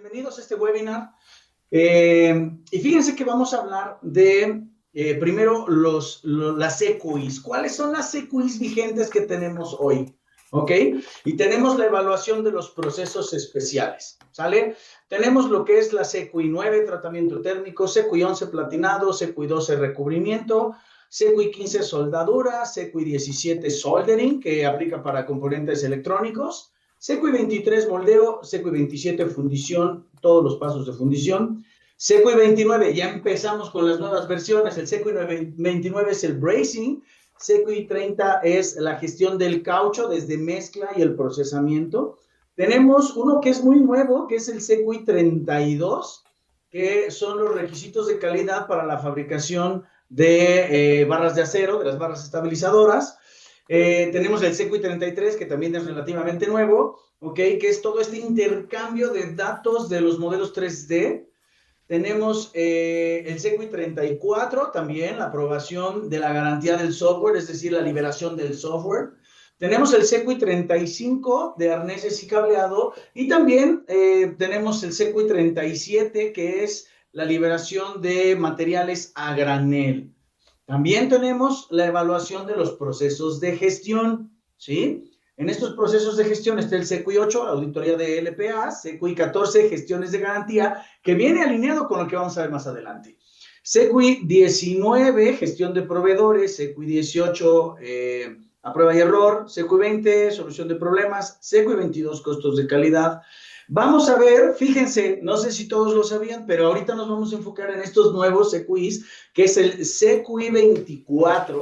Bienvenidos a este webinar. Y fíjense que vamos a hablar de, primero, las EQIs. ¿Cuáles son las EQIs vigentes que tenemos hoy? ¿Ok? Y tenemos la evaluación de los procesos especiales, ¿sale? Tenemos lo que es la CQI 9, tratamiento térmico, CQI 11, platinado, CQI 12, recubrimiento, CQI 15, soldadura, CQI 17, soldering, que aplica para componentes electrónicos, CQI 23, moldeo, CQI 27, fundición, todos los pasos de fundición. CQI 29, ya empezamos con las nuevas versiones. El CQI 29 es el bracing. CQI 30 es la gestión del caucho desde mezcla y el procesamiento. Tenemos uno que es muy nuevo, que es el CQI 32, que son los requisitos de calidad para la fabricación de barras de acero, de las barras estabilizadoras. Tenemos el CQI 33, que también es relativamente nuevo, ¿ok? Que es todo este intercambio de datos de los modelos 3D. Tenemos el CQI 34, también la aprobación de la garantía del software, es decir, la liberación del software. Tenemos el CQI 35 de arneses y cableado, y también tenemos el CQI 37, que es la liberación de materiales a granel. También tenemos la evaluación de los procesos de gestión, ¿sí? En estos procesos de gestión está el CQI 8, auditoría de LPA, CQI 14, gestiones de garantía, que viene alineado con lo que vamos a ver más adelante. CQI 19, gestión de proveedores, CQI 18, a prueba y error, CQI 20, solución de problemas, CQI 22, costos de calidad. Vamos a ver, fíjense, no sé si todos lo sabían, pero ahorita nos vamos a enfocar en estos nuevos CQIs, que es el CQI 24,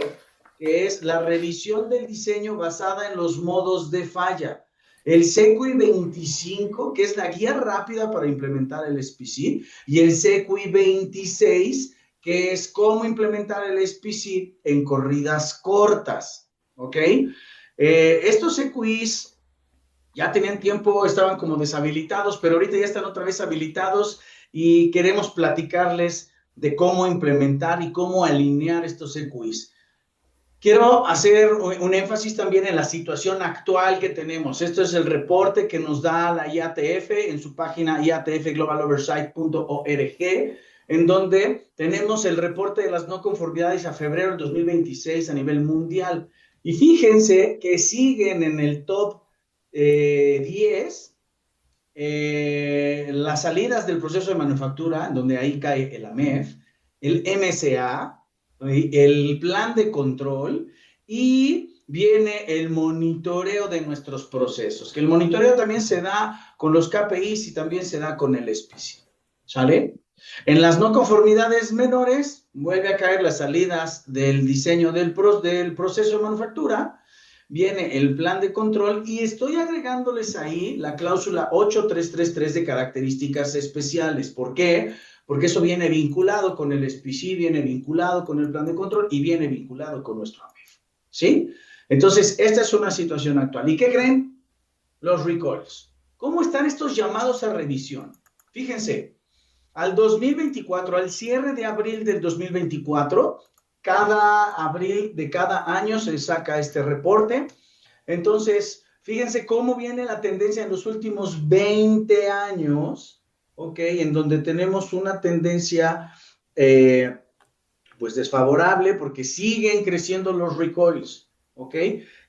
que es la revisión del diseño basada en los modos de falla. El CQI 25, que es la guía rápida para implementar el SPC, y el CQI 26, que es cómo implementar el SPC en corridas cortas, ¿ok? Estos CQIs ya tenían tiempo, estaban como deshabilitados, pero ahorita ya están otra vez habilitados y queremos platicarles de cómo implementar y cómo alinear estos CQIs. Quiero hacer un énfasis también en la situación actual que tenemos. Esto es el reporte que nos da la IATF en su página iatfglobaloversight.org, en donde tenemos el reporte de las no conformidades a febrero del 2026 a nivel mundial. Y fíjense que siguen en el top 10 las salidas del proceso de manufactura, donde ahí cae el AMEF, el MSA, el plan de control, y viene el monitoreo de nuestros procesos, que el monitoreo también se da con los KPIs y también se da con el SPC, ¿sale? En las no conformidades menores, vuelve a caer las salidas del diseño del proceso de manufactura, viene el plan de control, y estoy agregándoles ahí la cláusula 8333 de características especiales. ¿Por qué? Porque eso viene vinculado con el SPC, viene vinculado con el plan de control y viene vinculado con nuestro AMEF, ¿sí? Entonces, esta es una situación actual. ¿Y qué creen? Los recalls. ¿Cómo están estos llamados a revisión? Fíjense, al 2024, al cierre de abril del 2024, cada abril de cada año se saca este reporte. Entonces, fíjense cómo viene la tendencia en los últimos 20 años, ¿ok? En donde tenemos una tendencia, pues, desfavorable, porque siguen creciendo los recalls, ¿ok?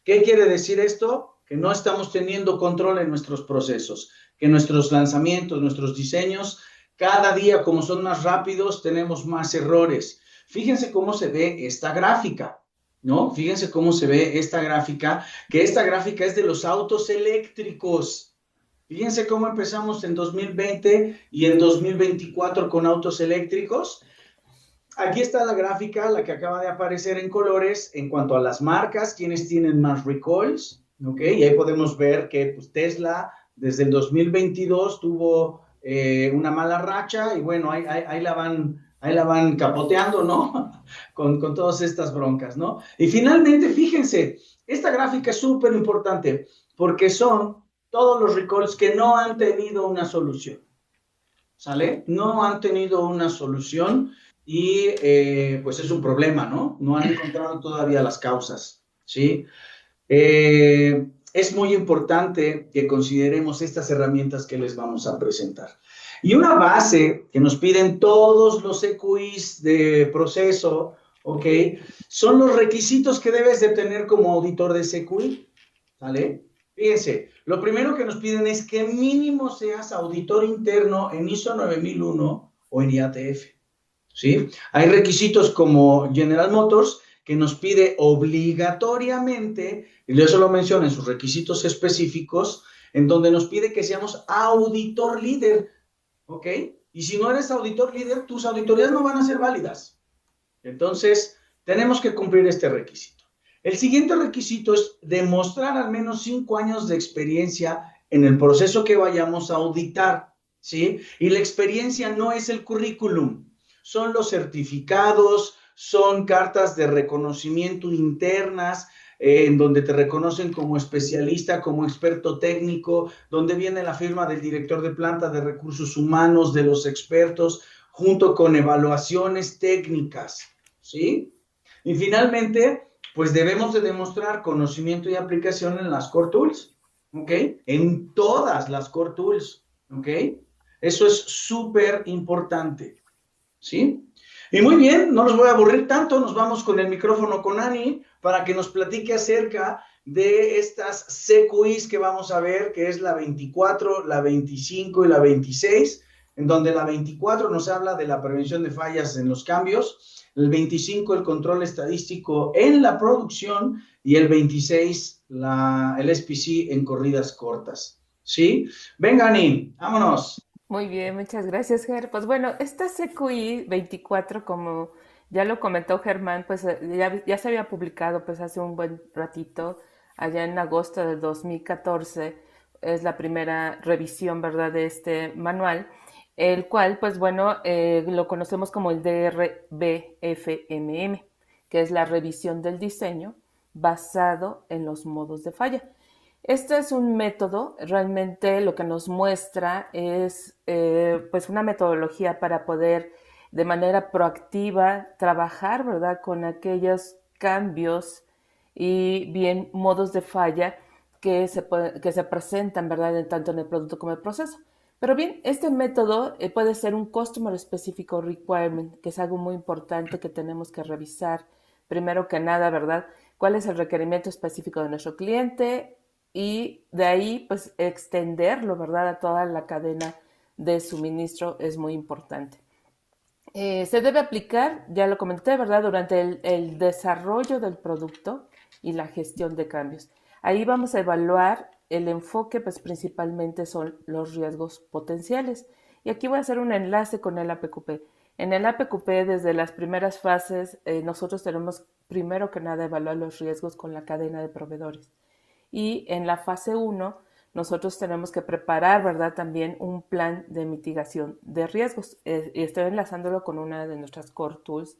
¿Qué quiere decir esto? Que no estamos teniendo control en nuestros procesos, que nuestros lanzamientos, nuestros diseños, cada día, como son más rápidos, tenemos más errores. Fíjense cómo se ve esta gráfica, ¿no? Fíjense cómo se ve esta gráfica, que esta gráfica es de los autos eléctricos. Fíjense cómo empezamos en 2020 y en 2024 con autos eléctricos. Aquí está la gráfica, la que acaba de aparecer en colores, en cuanto a las marcas, quienes tienen más recalls, ¿ok? Y ahí podemos ver que, pues, Tesla desde el 2022 tuvo una mala racha, y bueno, ahí la van capoteando, ¿no? con todas estas broncas, ¿no? Y finalmente, fíjense, esta gráfica es súper importante porque son todos los recalls que no han tenido una solución, ¿sale? No han tenido una solución y pues es un problema, ¿no? No han encontrado todavía las causas, ¿sí? es muy importante que consideremos estas herramientas que les vamos a presentar. Y una base que nos piden todos los EQIs de proceso, ¿ok? Son los requisitos que debes de tener como auditor de ese EQI, ¿vale? Fíjense, lo primero que nos piden es que mínimo seas auditor interno en ISO 9001 o en IATF, ¿sí? Hay requisitos como General Motors que nos pide obligatoriamente, y eso lo menciona en sus requisitos específicos, en donde nos pide que seamos auditor líder, ¿ok? Y si no eres auditor líder, tus auditorías no van a ser válidas. Entonces, tenemos que cumplir este requisito. El siguiente requisito es demostrar al menos 5 años de experiencia en el proceso que vayamos a auditar, ¿sí? Y la experiencia no es el currículum, son los certificados, son cartas de reconocimiento internas, en donde te reconocen como especialista, como experto técnico, donde viene la firma del director de planta de recursos humanos, de los expertos, junto con evaluaciones técnicas, ¿sí? Y finalmente, pues debemos de demostrar conocimiento y aplicación en las Core Tools, ¿ok? En todas las Core Tools, ¿ok? Eso es súper importante, ¿sí? Y muy bien, no los voy a aburrir tanto, nos vamos con el micrófono con Ani para que nos platique acerca de estas CQIs que vamos a ver, que es la 24, la 25 y la 26, en donde la 24 nos habla de la prevención de fallas en los cambios, el 25 el control estadístico en la producción y el 26 el SPC en corridas cortas, ¿sí? Venga, Ani, vámonos. Muy bien, muchas gracias, Ger. Pues bueno, esta CQI 24, como ya lo comentó Germán, pues ya se había publicado pues hace un buen ratito, allá en agosto del 2014, es la primera revisión, ¿verdad?, de este manual, el cual, pues bueno, lo conocemos como el DRBFMM, que es la revisión del diseño basado en los modos de falla. Este es un método, realmente lo que nos muestra es pues una metodología para poder de manera proactiva trabajar, ¿verdad?, con aquellos cambios y bien modos de falla que se presentan, ¿verdad?, tanto en el producto como en el proceso. Pero bien, este método puede ser un Customer Specific Requirement, que es algo muy importante que tenemos que revisar. Primero que nada, ¿verdad?, cuál es el requerimiento específico de nuestro cliente, y de ahí pues extenderlo, ¿verdad?, a toda la cadena de suministro es muy importante. Se debe aplicar, ya lo comenté, ¿verdad?, durante el desarrollo del producto y la gestión de cambios. Ahí vamos a evaluar el enfoque, pues principalmente son los riesgos potenciales. Y aquí voy a hacer un enlace con el APQP. En el APQP, desde las primeras fases, nosotros tenemos primero que nada evaluar los riesgos con la cadena de proveedores. Y en la fase 1 nosotros tenemos que preparar, ¿verdad?, también un plan de mitigación de riesgos. Y estoy enlazándolo con una de nuestras core tools,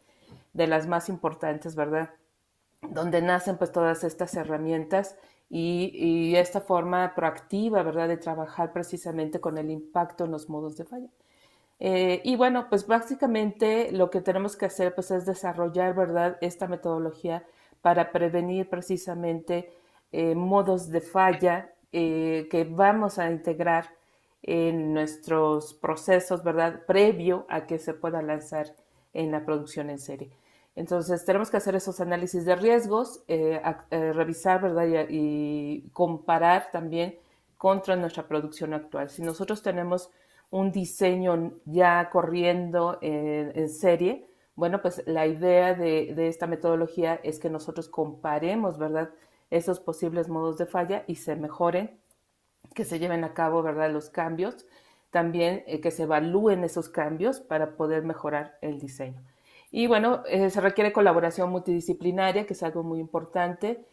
de las más importantes, ¿verdad?, donde nacen pues todas estas herramientas y esta forma proactiva, ¿verdad?, de trabajar precisamente con el impacto en los modos de falla. Y bueno, pues básicamente lo que tenemos que hacer pues es desarrollar, ¿verdad?, esta metodología para prevenir precisamente modos de falla que vamos a integrar en nuestros procesos, ¿verdad?, previo a que se pueda lanzar en la producción en serie. Entonces tenemos que hacer esos análisis de riesgos, revisar, ¿verdad?, y comparar también contra nuestra producción actual. Si nosotros tenemos un diseño ya corriendo en serie, bueno, pues la idea de esta metodología es que nosotros comparemos, ¿verdad?, esos posibles modos de falla y se mejoren, que se lleven a cabo, ¿verdad?, los cambios, también que se evalúen esos cambios para poder mejorar el diseño. Y bueno, se requiere colaboración multidisciplinaria, que es algo muy importante.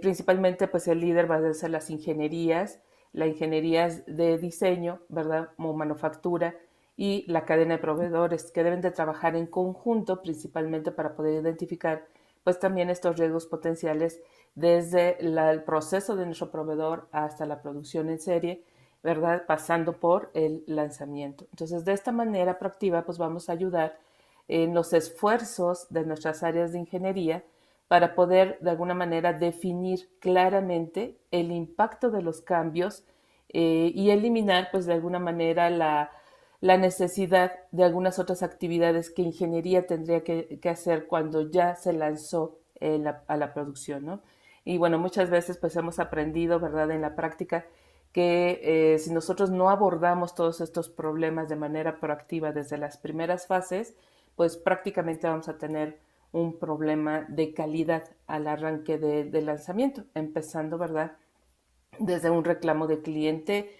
Principalmente, pues el líder va a ser las ingenierías, la ingeniería de diseño, ¿verdad?, como manufactura, y la cadena de proveedores, que deben de trabajar en conjunto, principalmente para poder identificar, pues también estos riesgos potenciales desde el proceso de nuestro proveedor hasta la producción en serie, ¿verdad?, pasando por el lanzamiento. Entonces, de esta manera proactiva, pues vamos a ayudar en los esfuerzos de nuestras áreas de ingeniería para poder de alguna manera definir claramente el impacto de los cambios y eliminar pues de alguna manera la necesidad de algunas otras actividades que ingeniería tendría que hacer cuando ya se lanzó a la producción, ¿no? Y bueno, muchas veces pues hemos aprendido, ¿verdad?, en la práctica que si nosotros no abordamos todos estos problemas de manera proactiva desde las primeras fases, pues prácticamente vamos a tener un problema de calidad al arranque del lanzamiento, empezando, ¿verdad?, desde un reclamo de cliente,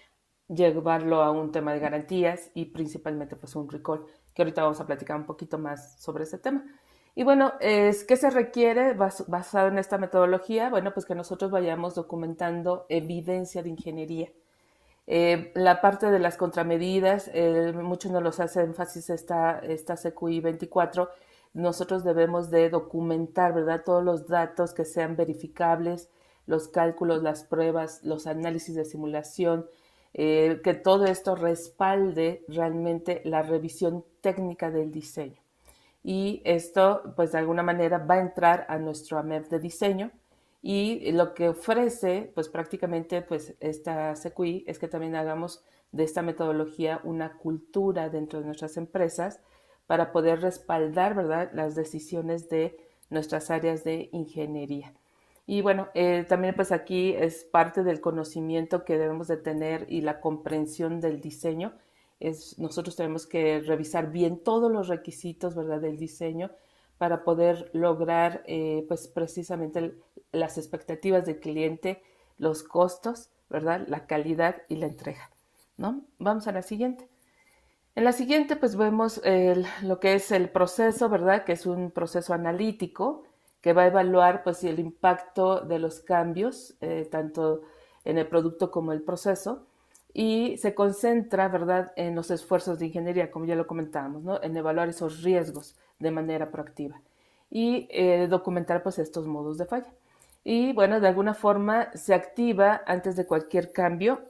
llevarlo a un tema de garantías y principalmente pues un recall, que ahorita vamos a platicar un poquito más sobre ese tema. Y bueno, ¿qué se requiere basado en esta metodología? Bueno, pues que nosotros vayamos documentando evidencia de ingeniería. La parte de las contramedidas, muchos nos los hace énfasis esta CQI 24, nosotros debemos de documentar, ¿verdad?, todos los datos que sean verificables, los cálculos, las pruebas, los análisis de simulación, que todo esto respalde realmente la revisión técnica del diseño. Y esto, pues de alguna manera, va a entrar a nuestro AMEF de diseño, y lo que ofrece, pues prácticamente, pues esta CQI es que también hagamos de esta metodología una cultura dentro de nuestras empresas para poder respaldar, ¿verdad?, las decisiones de nuestras áreas de ingeniería. Y bueno, también pues aquí es parte del conocimiento que debemos de tener y la comprensión del diseño. Nosotros tenemos que revisar bien todos los requisitos, ¿verdad?, del diseño para poder lograr pues precisamente las expectativas del cliente, los costos, ¿verdad?, la calidad y la entrega, ¿no? Vamos a la siguiente. En la siguiente pues vemos lo que es el proceso, ¿verdad?, que es un proceso analítico que va a evaluar pues el impacto de los cambios, tanto en el producto como el proceso, y se concentra, ¿verdad?, en los esfuerzos de ingeniería, como ya lo comentábamos, ¿no?, en evaluar esos riesgos de manera proactiva y documentar pues estos modos de falla. Y bueno, de alguna forma se activa antes de cualquier cambio.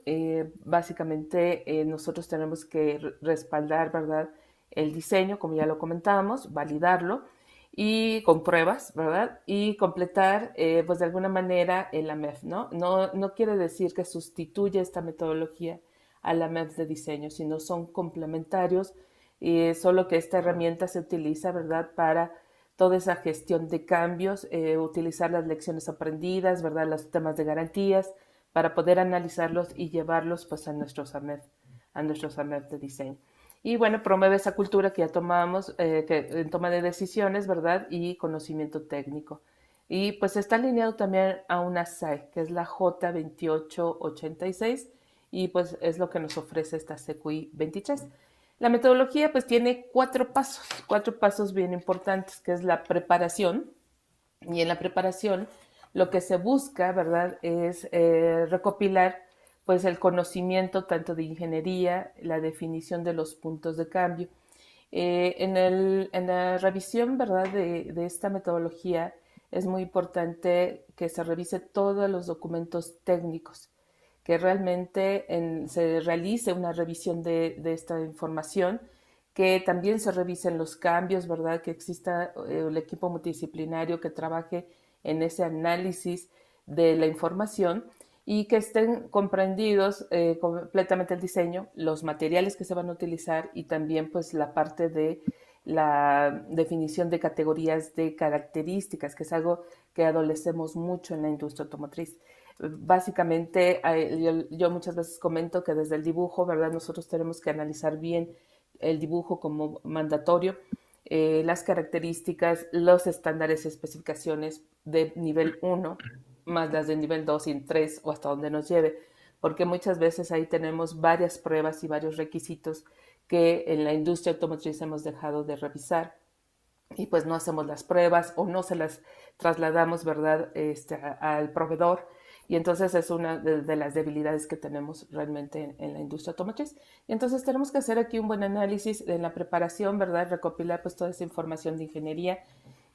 Básicamente nosotros tenemos que respaldar, ¿verdad?, el diseño, como ya lo comentábamos, validarlo y con pruebas, ¿verdad? Y completar, pues de alguna manera el AMEF, ¿no? No quiere decir que sustituya esta metodología al AMEF de diseño, sino son complementarios, y solo que esta herramienta se utiliza, ¿verdad?, para toda esa gestión de cambios, utilizar las lecciones aprendidas, ¿verdad?, los temas de garantías, para poder analizarlos y llevarlos pues a nuestros AMEF de diseño. Y bueno, promueve esa cultura que ya tomamos, que en toma de decisiones, ¿verdad?, y conocimiento técnico. Y pues está alineado también a una SAE, que es la J2886, y pues es lo que nos ofrece esta CQI 23. La metodología pues tiene cuatro pasos bien importantes, que es la preparación. Y en la preparación lo que se busca, ¿verdad?, es recopilar pues el conocimiento tanto de ingeniería, la definición de los puntos de cambio. En la revisión, ¿verdad?, de esta metodología es muy importante que se revise todos los documentos técnicos, que realmente se realice una revisión de esta información, que también se revisen los cambios, ¿verdad?, que exista el equipo multidisciplinario que trabaje en ese análisis de la información y que estén comprendidos completamente el diseño, los materiales que se van a utilizar y también pues la parte de la definición de categorías de características, que es algo que adolecemos mucho en la industria automotriz. Básicamente, yo muchas veces comento que desde el dibujo, ¿verdad?, nosotros tenemos que analizar bien el dibujo como mandatorio, las características, los estándares y especificaciones de nivel 1, más las de nivel 2 y 3 o hasta donde nos lleve, porque muchas veces ahí tenemos varias pruebas y varios requisitos que en la industria automotriz hemos dejado de revisar y pues no hacemos las pruebas o no se las trasladamos, ¿verdad?, al proveedor. Y entonces es una de las debilidades que tenemos realmente en la industria automotriz. Y entonces tenemos que hacer aquí un buen análisis en la preparación, ¿verdad?, recopilar pues toda esa información de ingeniería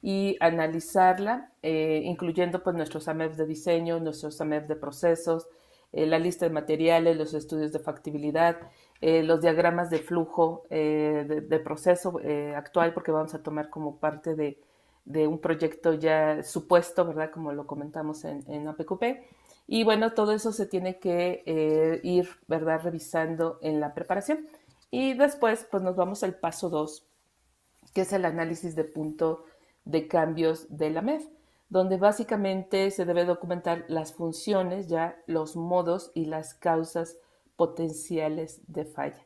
y analizarla, incluyendo pues nuestros AMEF de diseño, nuestros AMEF de procesos, la lista de materiales, los estudios de factibilidad, los diagramas de flujo de proceso actual, porque vamos a tomar como parte de un proyecto ya supuesto, ¿verdad? Como lo comentamos en APQP. Y bueno, todo eso se tiene que ir, ¿verdad? Revisando en la preparación. Y después, pues nos vamos al paso 2, que es el análisis de punto de cambios de la MEF, donde básicamente se debe documentar las funciones, ya los modos y las causas potenciales de falla.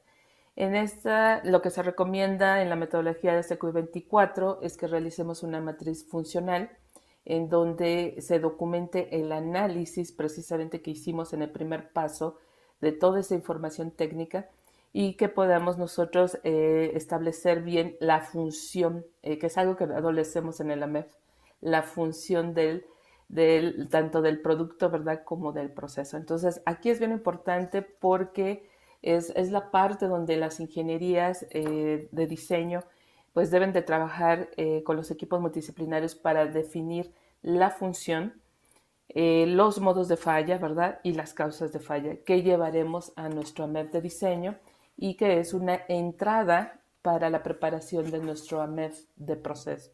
En esta, lo que se recomienda en la metodología de SQI 24 es que realicemos una matriz funcional en donde se documente el análisis precisamente que hicimos en el primer paso de toda esa información técnica y que podamos nosotros establecer bien la función, que es algo que adolecemos en el AMEF, la función tanto del producto, ¿verdad?, como del proceso. Entonces, aquí es bien importante porque es la parte donde las ingenierías de diseño pues deben de trabajar con los equipos multidisciplinarios para definir la función, los modos de falla, ¿verdad? Y las causas de falla que llevaremos a nuestro AMEF de diseño y que es una entrada para la preparación de nuestro AMEF de proceso.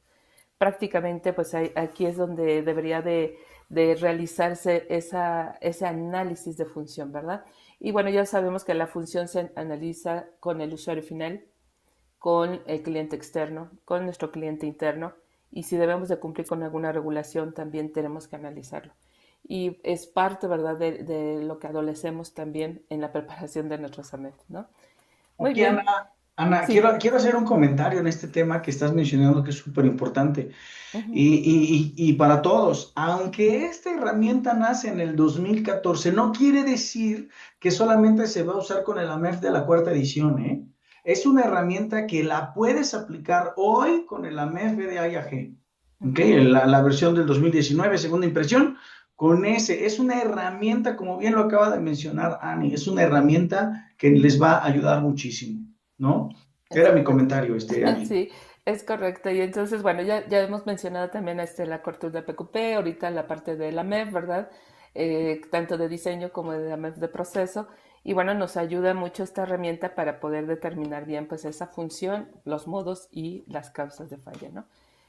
Prácticamente, pues aquí es donde debería de realizarse ese análisis de función, ¿verdad? Y bueno, ya sabemos que la función se analiza con el usuario final, con el cliente externo, con nuestro cliente interno, y si debemos de cumplir con alguna regulación, también tenemos que analizarlo. Y es parte, ¿verdad?, de lo que adolecemos también en la preparación de nuestros AMEF, ¿no? Muy Aquí, bien, Ana, sí. quiero hacer un comentario en este tema que estás mencionando que es súper importante. Uh-huh. Y para todos, aunque esta herramienta nace en el 2014, no quiere decir que solamente se va a usar con el AMEF de la cuarta edición, ¿eh? Es una herramienta que la puedes aplicar hoy con el AMEF de IAG, ¿ok? Uh-huh. La versión del 2019, segunda impresión, con ese. Es una herramienta, como bien lo acaba de mencionar Ani, es una herramienta que les va a ayudar muchísimo, ¿no? Es Era mi correcto. comentario, Ani. Sí, es correcto. Y entonces, bueno, ya hemos mencionado también la cortura de PQP, ahorita la parte de la MEF, ¿verdad? Tanto de diseño como de la MEF de proceso. Y bueno, nos ayuda mucho esta herramienta para poder determinar bien pues esa función, los modos y las causas de falla, ¿no?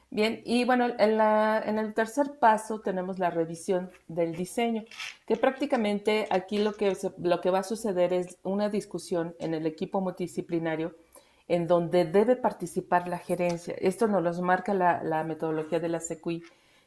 Bien, y bueno, en el tercer paso tenemos la revisión del diseño, que prácticamente aquí lo que va a suceder es una discusión en el equipo multidisciplinario en donde debe participar la gerencia. Esto nos lo marca la metodología de la CQI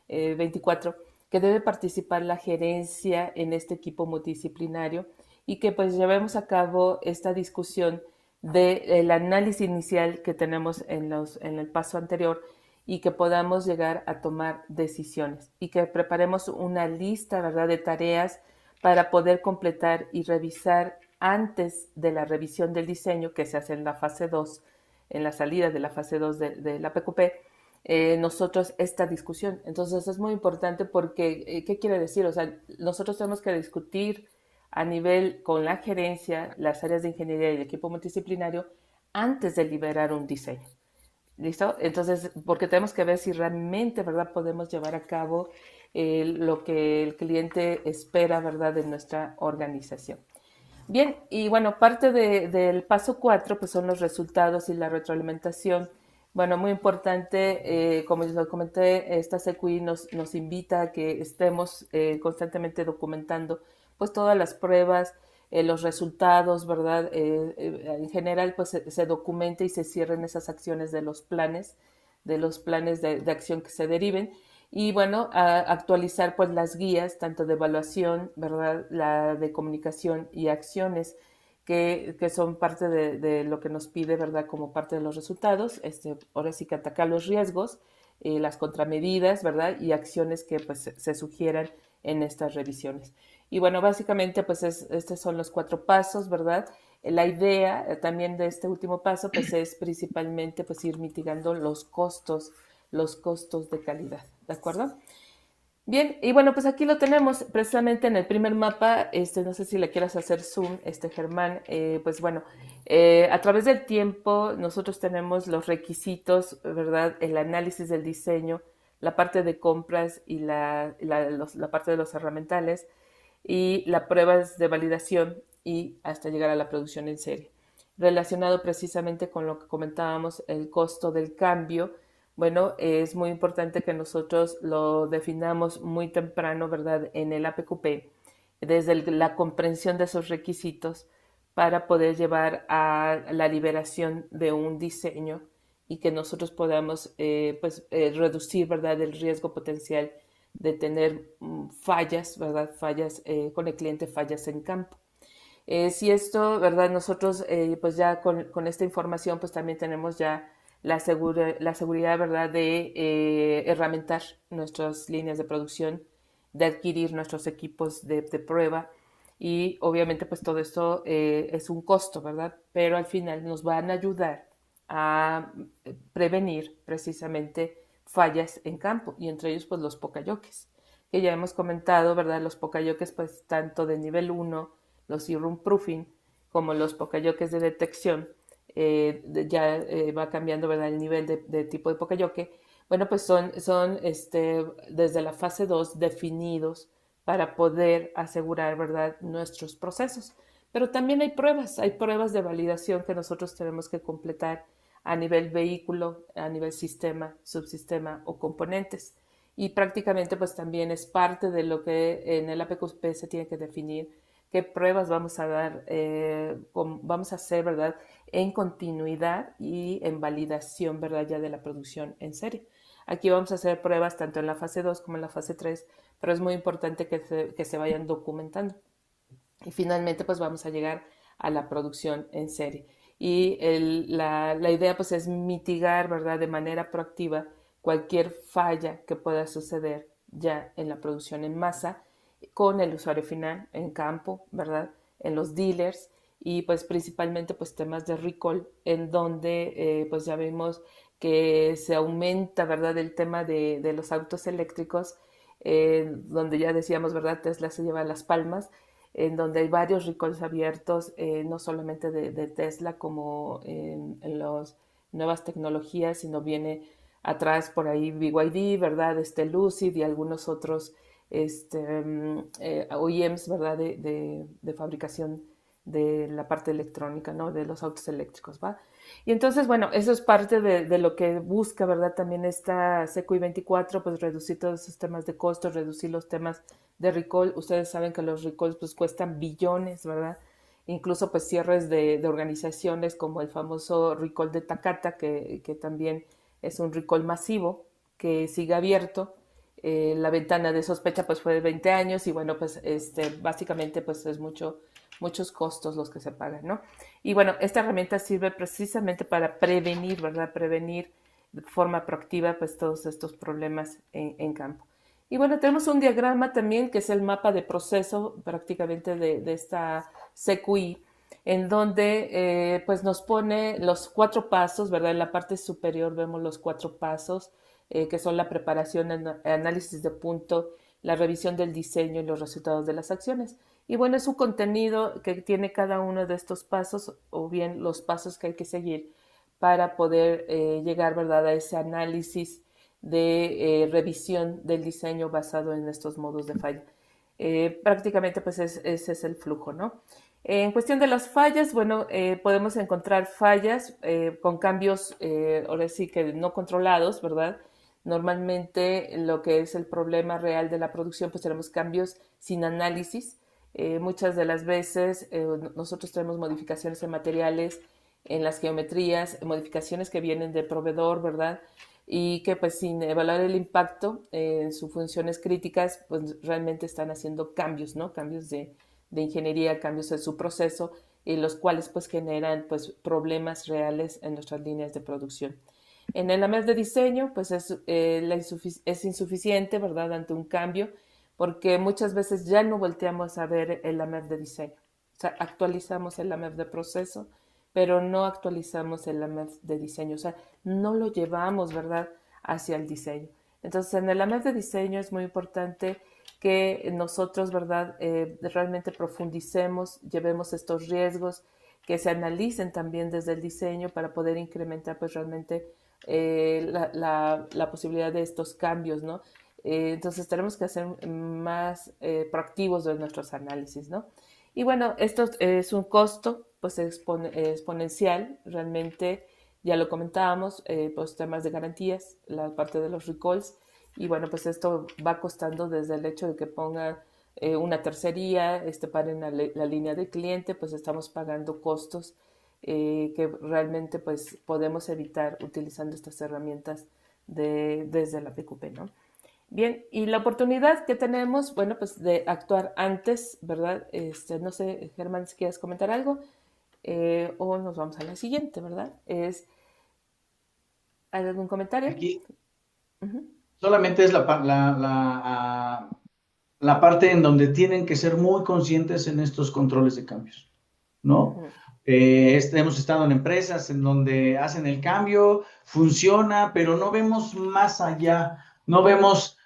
24, que debe participar la gerencia en este equipo multidisciplinario y que pues llevemos a cabo esta discusión del análisis inicial que tenemos en el paso anterior y que podamos llegar a tomar decisiones y que preparemos una lista, ¿verdad?, de tareas para poder completar y revisar antes de la revisión del diseño que se hace en la fase 2, en la salida de la fase 2 de la PQP, nosotros esta discusión. Entonces es muy importante porque, ¿qué quiere decir? O sea, nosotros tenemos que discutir a nivel con la gerencia, las áreas de ingeniería y el equipo multidisciplinario antes de liberar un diseño. ¿Listo? Entonces, porque tenemos que ver si realmente, ¿verdad?, podemos llevar a cabo lo que el cliente espera, ¿verdad?, de nuestra organización. Bien, y bueno, parte del paso 4 pues son los resultados y la retroalimentación. Bueno, muy importante, como les comenté, esta CQI nos invita a que estemos constantemente documentando pues todas las pruebas, los resultados, ¿verdad? En general pues se documente y se cierren esas acciones de los planes de acción que se deriven y bueno, actualizar pues las guías tanto de evaluación, ¿verdad? La de comunicación y acciones que son parte de lo que nos pide, ¿verdad? Como parte de los resultados, ahora sí que atacar los riesgos, las contramedidas, ¿verdad? Y acciones que pues se sugieran en estas revisiones. Y bueno, básicamente pues estos son los 4 pasos, ¿verdad? La idea también de este último paso pues es principalmente pues ir mitigando los costos de calidad, ¿de acuerdo? Bien, y bueno, pues aquí lo tenemos precisamente en el primer mapa, no sé si le quieras hacer zoom, Germán, pues bueno, a través del tiempo nosotros tenemos los requisitos, ¿verdad? El análisis del diseño, la parte de compras y la parte de los herramientales y las pruebas de validación y hasta llegar a la producción en serie. Relacionado precisamente con lo que comentábamos, el costo del cambio, bueno, es muy importante que nosotros lo definamos muy temprano, ¿verdad? En el APQP, desde la comprensión de esos requisitos para poder llevar a la liberación de un diseño y que nosotros podamos reducir, ¿verdad?, el riesgo potencial de tener fallas, ¿verdad?, fallas con el cliente, fallas en campo. Si esto, ¿verdad? Nosotros, pues ya con esta información, pues también tenemos ya la seguridad, ¿verdad?, de herramentar nuestras líneas de producción, de adquirir nuestros equipos de prueba y obviamente pues todo esto es un costo, ¿verdad? Pero al final nos van a ayudar a prevenir precisamente fallas en campo y entre ellos pues los pocayoques, que ya hemos comentado, ¿verdad? Los pocayoques pues tanto de nivel 1 los serum proofing como los pocayoques de detección, ya va cambiando, ¿verdad?, el nivel de tipo de pocayoque. Bueno, pues son desde la fase 2 definidos para poder asegurar, ¿verdad?, nuestros procesos. Pero también hay pruebas de validación que nosotros tenemos que completar a nivel vehículo, a nivel sistema, subsistema o componentes. Y prácticamente pues también es parte de lo que en el APQP se tiene que definir qué pruebas vamos a dar, vamos a hacer, ¿verdad?, en continuidad y en validación, ¿verdad?, ya de la producción en serie. Aquí vamos a hacer pruebas tanto en la fase 2 como en la fase 3, pero es muy importante que se vayan documentando. Y finalmente, pues vamos a llegar a la producción en serie. Y la idea, pues, es mitigar, ¿verdad?, de manera proactiva cualquier falla que pueda suceder ya en la producción en masa con el usuario final en campo, ¿verdad?, en los dealers y pues principalmente pues temas de recall en donde pues ya vimos que se aumenta, ¿verdad?, el tema de los autos eléctricos, donde ya decíamos, ¿verdad?, Tesla se lleva las palmas, en donde hay varios recalls abiertos, no solamente de Tesla como en las nuevas tecnologías, sino viene atrás por ahí BYD, ¿verdad? Lucid y algunos otros OEMs, ¿verdad? De fabricación de la parte electrónica, ¿no? De los autos eléctricos, ¿va? Y entonces, bueno, eso es parte de lo que busca, ¿verdad? También esta CQI 24, pues reducir todos esos temas de costos, reducir los temas de recall. Ustedes saben que los recalls pues cuestan billones, ¿verdad? Incluso pues cierres de organizaciones como el famoso recall de Takata, que también es un recall masivo que sigue abierto. La ventana de sospecha pues fue de 20 años y bueno, pues básicamente pues es muchos costos los que se pagan, ¿no? Y bueno, esta herramienta sirve precisamente para prevenir, ¿verdad? Prevenir de forma proactiva pues todos estos problemas en campo. Y bueno, tenemos un diagrama también que es el mapa de proceso prácticamente de esta CQI, en donde pues nos pone los 4 pasos, ¿verdad? En la parte superior vemos los 4 pasos, que son la preparación, análisis de punto, la revisión del diseño y los resultados de las acciones. Y bueno, es un contenido que tiene cada uno de estos pasos o bien los pasos que hay que seguir para poder llegar, ¿verdad?, a ese análisis de revisión del diseño basado en estos modos de falla. Prácticamente pues ese es el flujo, ¿no? En cuestión de las fallas, bueno, podemos encontrar fallas con cambios, ahora sí que no controlados, ¿verdad? Normalmente lo que es el problema real de la producción, pues tenemos cambios sin análisis. Muchas de las veces nosotros tenemos modificaciones en materiales, en las geometrías, modificaciones que vienen del proveedor, ¿verdad? Y que pues sin evaluar el impacto en sus funciones críticas, pues realmente están haciendo cambios, ¿no? Cambios de ingeniería, cambios en su proceso, y los cuales pues generan pues problemas reales en nuestras líneas de producción. En el AMEF de diseño, pues es insuficiente, ¿verdad?, ante un cambio, porque muchas veces ya no volteamos a ver el AMEF de diseño. O sea, actualizamos el AMEF de proceso, pero no actualizamos el AMEF de diseño. O sea, no lo llevamos, ¿verdad?, hacia el diseño. Entonces, en el AMEF de diseño es muy importante que nosotros, ¿verdad?, realmente profundicemos, llevemos estos riesgos, que se analicen también desde el diseño para poder incrementar pues realmente la posibilidad de estos cambios, ¿no? Entonces tenemos que ser más proactivos de nuestros análisis, ¿no? Y bueno, esto es un costo pues exponencial realmente ya lo comentábamos, pues temas de garantías, la parte de los recalls, y bueno, pues esto va costando desde el hecho de que pongan una tercería, paren la línea del cliente, pues estamos pagando costos que realmente pues podemos evitar utilizando estas herramientas desde la PQP, ¿no? Bien, y la oportunidad que tenemos, bueno, pues de actuar antes, ¿verdad? No sé, Germán, si quieres comentar algo, o nos vamos a la siguiente, ¿verdad? ¿Hay algún comentario? Aquí Uh -huh. solamente es la parte en donde tienen que ser muy conscientes en estos controles de cambios, Uh ¿no? -huh. Hemos estado en empresas en donde hacen el cambio, funciona, pero no vemos más allá, no vemos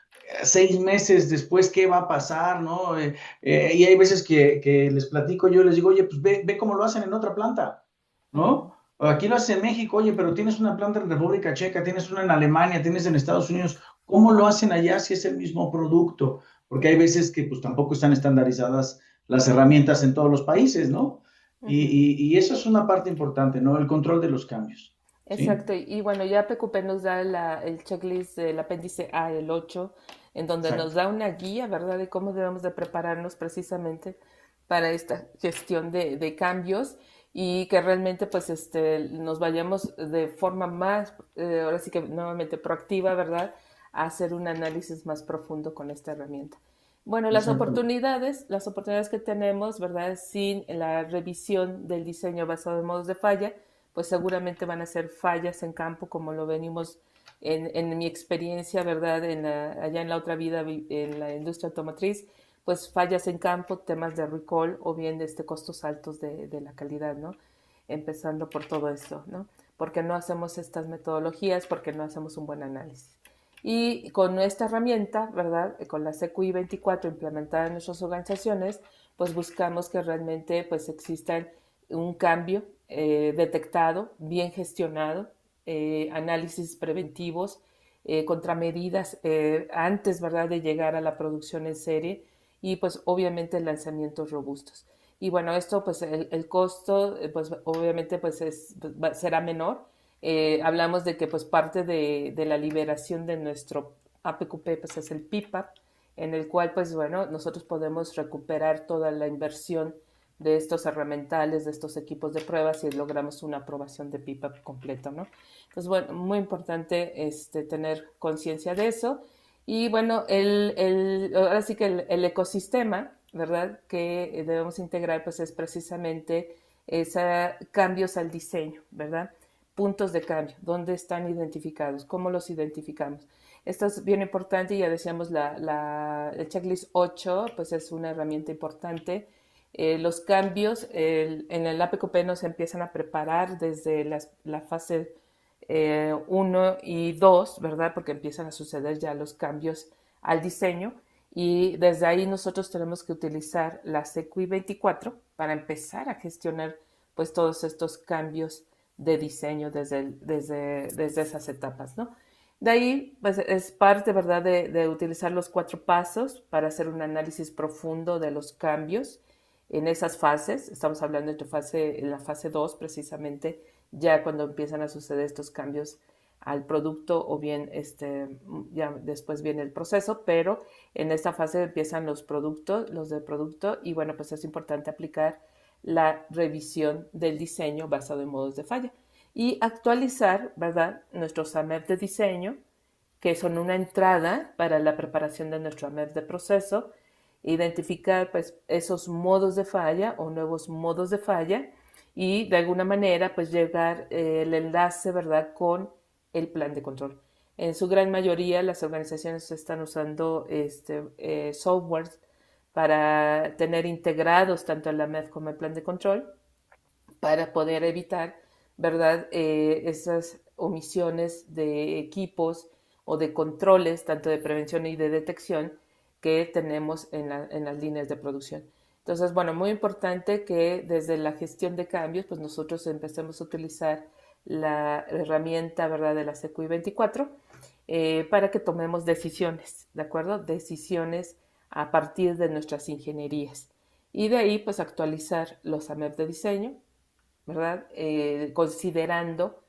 6 meses después qué va a pasar, ¿no? Y hay veces que les platico, yo les digo, oye, pues ve cómo lo hacen en otra planta, Uh -huh. ¿no? Aquí lo hace en México, oye, pero tienes una planta en República Checa, tienes una en Alemania, tienes en Estados Unidos, ¿cómo lo hacen allá si es el mismo producto? Porque hay veces que pues tampoco están estandarizadas las herramientas en todos los países, ¿no? Uh -huh. Y eso es una parte importante, ¿no? El control de los cambios, ¿sí? Exacto, y bueno, ya PQP nos da el checklist del apéndice A, el 8, en donde nos Exacto. da una guía, ¿verdad?, de cómo debemos de prepararnos precisamente para esta gestión de cambios y que realmente pues nos vayamos de forma más, ahora sí que nuevamente proactiva, ¿verdad?, a hacer un análisis más profundo con esta herramienta. Bueno, Exactamente. las oportunidades que tenemos, ¿verdad?, sin la revisión del diseño basado en modos de falla, pues seguramente van a ser fallas en campo, como lo venimos en mi experiencia, ¿verdad? Allá en la otra vida, en la industria automotriz, pues fallas en campo, temas de recall o bien costos altos de la calidad, ¿no? Empezando por todo esto, ¿no? Porque no hacemos estas metodologías, porque no hacemos un buen análisis. Y con esta herramienta, ¿verdad? Con la CQI 24 implementada en nuestras organizaciones, pues buscamos que realmente pues existan un cambio detectado, bien gestionado, análisis preventivos, contramedidas antes, ¿verdad?, de llegar a la producción en serie y pues obviamente lanzamientos robustos. Y bueno, esto pues el costo pues obviamente pues será menor. Hablamos de que pues parte de la liberación de nuestro APQP pues es el PIPAP, en el cual pues bueno, nosotros podemos recuperar toda la inversión de estos herramientales, de estos equipos de pruebas y logramos una aprobación de PIPAP completo, ¿no? Entonces, bueno, muy importante tener conciencia de eso. Y bueno, ahora sí que el ecosistema, ¿verdad?, que debemos integrar, pues es precisamente cambios al diseño, ¿verdad? Puntos de cambio, ¿dónde están identificados? ¿Cómo los identificamos? Esto es bien importante, ya decíamos, el checklist 8, pues es una herramienta importante. Los cambios en el APQP nos empiezan a preparar desde la fase 1 y 2, ¿verdad? Porque empiezan a suceder ya los cambios al diseño y desde ahí nosotros tenemos que utilizar la CQI 24 para empezar a gestionar pues todos estos cambios de diseño desde esas etapas, ¿no? De ahí, pues es parte, ¿verdad?, de utilizar los 4 pasos para hacer un análisis profundo de los cambios en esas fases. Estamos hablando en la fase 2 precisamente, ya cuando empiezan a suceder estos cambios al producto o bien ya después viene el proceso, pero en esta fase empiezan los del producto y bueno, pues es importante aplicar la revisión del diseño basado en modos de falla y actualizar, ¿verdad?, nuestros AMEP de diseño, que son una entrada para la preparación de nuestro AMEP de proceso, identificar pues esos modos de falla o nuevos modos de falla y de alguna manera pues llegar el enlace, ¿verdad?, con el plan de control. En su gran mayoría las organizaciones están usando software para tener integrados tanto el AMEF como el plan de control para poder evitar, ¿verdad?, esas omisiones de equipos o de controles, tanto de prevención y de detección, que tenemos en las líneas de producción. Entonces, bueno, muy importante que desde la gestión de cambios, pues nosotros empecemos a utilizar la herramienta, ¿verdad?, de la CQI 24 para que tomemos decisiones, ¿de acuerdo? Decisiones a partir de nuestras ingenierías. Y de ahí, pues actualizar los AMEP de diseño, ¿verdad? Considerando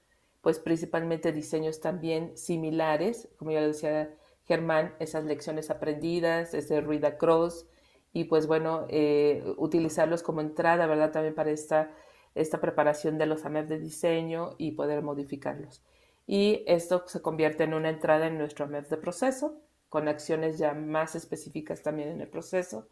pues principalmente diseños también similares, como ya lo decía Germán, esas lecciones aprendidas, ese read across, y pues bueno, utilizarlos como entrada, ¿verdad? También para esta preparación de los AMEF de diseño y poder modificarlos. Y esto se convierte en una entrada en nuestro AMEF de proceso, con acciones ya más específicas también en el proceso,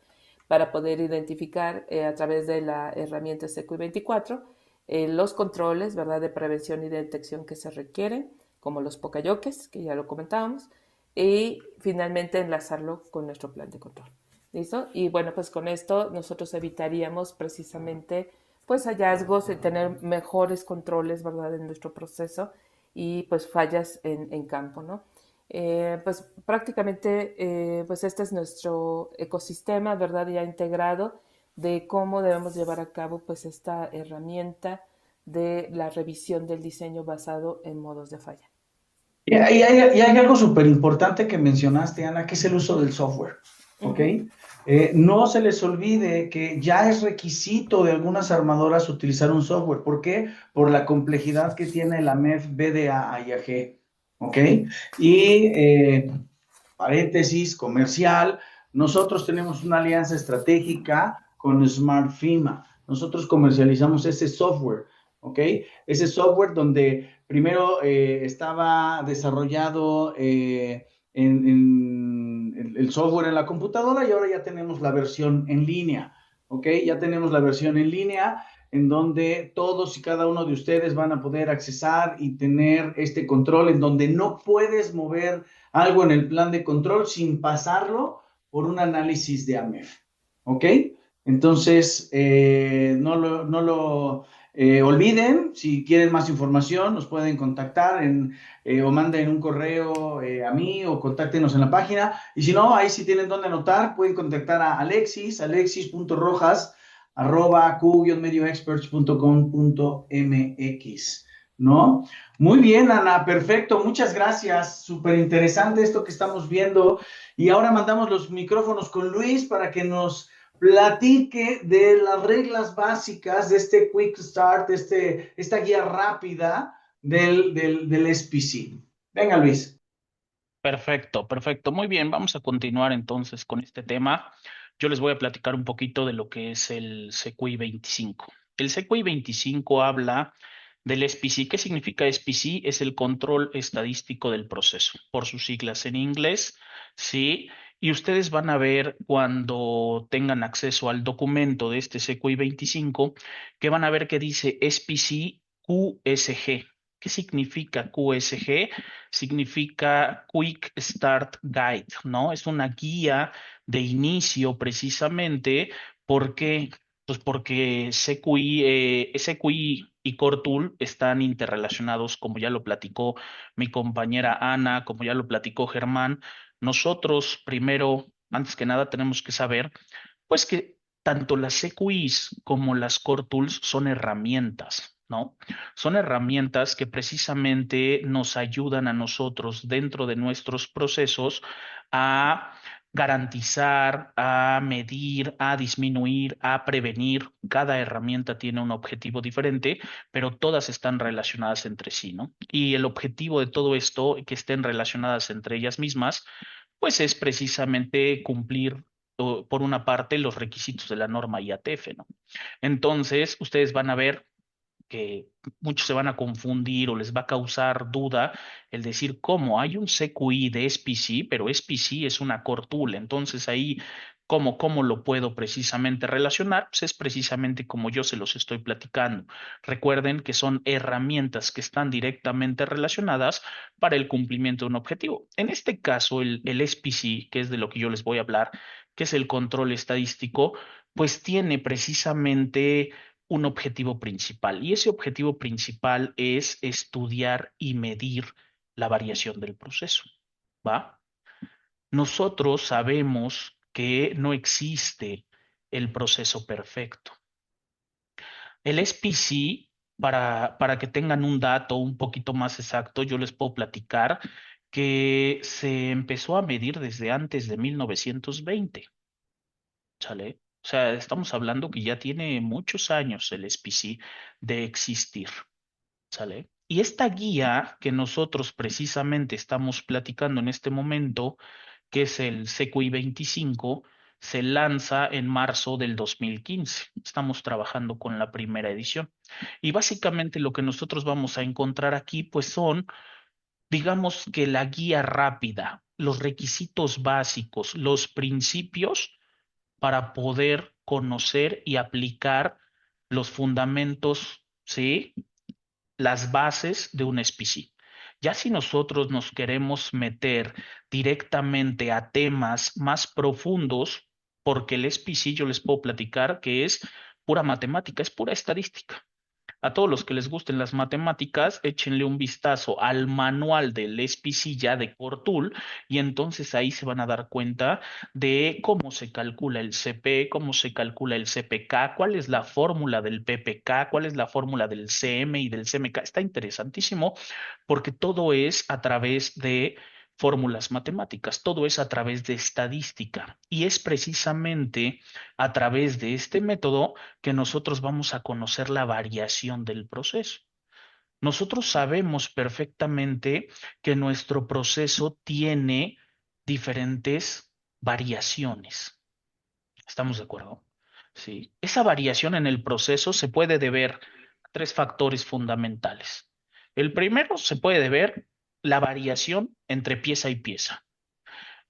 para poder identificar a través de la herramienta SECUI 24 los controles, ¿verdad?, de prevención y de detección que se requieren, como los pocayoques, que ya lo comentábamos, y finalmente enlazarlo con nuestro plan de control. ¿Listo? Y bueno, pues con esto nosotros evitaríamos precisamente pues hallazgos y tener mejores controles, ¿verdad?, en nuestro proceso y pues fallas en campo, ¿no? Pues prácticamente pues este es nuestro ecosistema, ¿verdad?, ya integrado de cómo debemos llevar a cabo pues esta herramienta de la revisión del diseño basado en modos de falla. Y hay algo súper importante que mencionaste, Ana, que es el uso del software, Uh ¿ok? -huh. No se les olvide que ya es requisito de algunas armadoras utilizar un software. ¿Por qué? Por la complejidad que tiene la MEF BDA IAG, ¿ok? Y paréntesis comercial, nosotros tenemos una alianza estratégica con SmartFIMA. Nosotros comercializamos ese software, ¿ok? Ese software donde primero estaba desarrollado en el software en la computadora y ahora ya tenemos la versión en línea, ¿ok? Ya tenemos la versión en línea en donde todos y cada uno de ustedes van a poder accesar y tener este control en donde no puedes mover algo en el plan de control sin pasarlo por un análisis de AMEF, ¿ok? Entonces, no lo olviden, si quieren más información, nos pueden contactar o manden un correo a mí o contáctenos en la página. Y si no, ahí si tienen dónde anotar, pueden contactar a alexis.rojas@q-medioexperts.com.mx, ¿no? Muy bien, Ana, perfecto, muchas gracias. Súper interesante esto que estamos viendo. Y ahora mandamos los micrófonos con Luis para que nos platique de las reglas básicas de este Quick Start, esta guía rápida del SPC. Venga, Luis. Perfecto, perfecto. Muy bien, vamos a continuar entonces con este tema. Yo les voy a platicar un poquito de lo que es el CQI 25. El CQI 25 habla del SPC. ¿Qué significa SPC? Es el control estadístico del proceso, por sus siglas en inglés, ¿sí? Y ustedes van a ver cuando tengan acceso al documento de este CQI 25 que van a ver que dice SPC QSG. ¿Qué significa QSG? Significa Quick Start Guide, ¿no? Es una guía de inicio precisamente porque, pues porque CQI, SQI y Core Tool están interrelacionados, como ya lo platicó mi compañera Ana, como ya lo platicó Germán. Nosotros, primero, antes que nada, tenemos que saber, pues que tanto las CQIs como las Core Tools son herramientas, ¿no? Son herramientas que precisamente nos ayudan a nosotros dentro de nuestros procesos a garantizar, a medir, a disminuir, a prevenir. Cada herramienta tiene un objetivo diferente, pero todas están relacionadas entre sí, ¿no? Y el objetivo de todo esto, que estén relacionadas entre ellas mismas, pues es precisamente cumplir, por una parte, los requisitos de la norma IATF, ¿no? Entonces, ustedes van a ver que muchos se van a confundir o les va a causar duda el decir cómo hay un CQI de SPC, pero SPC es una core tool. Entonces ahí, ¿cómo lo puedo precisamente relacionar? Pues es precisamente como yo se los estoy platicando. Recuerden que son herramientas que están directamente relacionadas para el cumplimiento de un objetivo. En este caso, el SPC, que es de lo que yo les voy a hablar, que es el control estadístico, pues tiene precisamente un objetivo principal y ese objetivo principal es estudiar y medir la variación del proceso, ¿va? Nosotros sabemos que no existe el proceso perfecto. El SPC, para que tengan un dato un poquito más exacto, yo les puedo platicar que se empezó a medir desde antes de 1920. ¿Sale? O sea, estamos hablando que ya tiene muchos años el SPC de existir, ¿sale? Y esta guía que nosotros precisamente estamos platicando en este momento, que es el CQI 25, se lanza en marzo del 2015. Estamos trabajando con la primera edición. Y básicamente lo que nosotros vamos a encontrar aquí, pues son, digamos que la guía rápida, los requisitos básicos, los principios para poder conocer y aplicar los fundamentos, ¿sí? Las bases de un SPC. Ya si nosotros nos queremos meter directamente a temas más profundos, porque el SPC yo les puedo platicar que es pura matemática, es pura estadística. A todos los que les gusten las matemáticas, échenle un vistazo al manual del SPC ya de Core Tool y entonces ahí se van a dar cuenta de cómo se calcula el CP, cómo se calcula el CPK, cuál es la fórmula del PPK, cuál es la fórmula del CM y del CMK. Está interesantísimo porque todo es a través de fórmulas matemáticas, todo es a través de estadística y es precisamente a través de este método que nosotros vamos a conocer la variación del proceso. Nosotros sabemos perfectamente que nuestro proceso tiene diferentes variaciones. ¿Estamos de acuerdo? Sí. Esa variación en el proceso se puede deber a tres factores fundamentales. El primero se puede deber la variación entre pieza y pieza.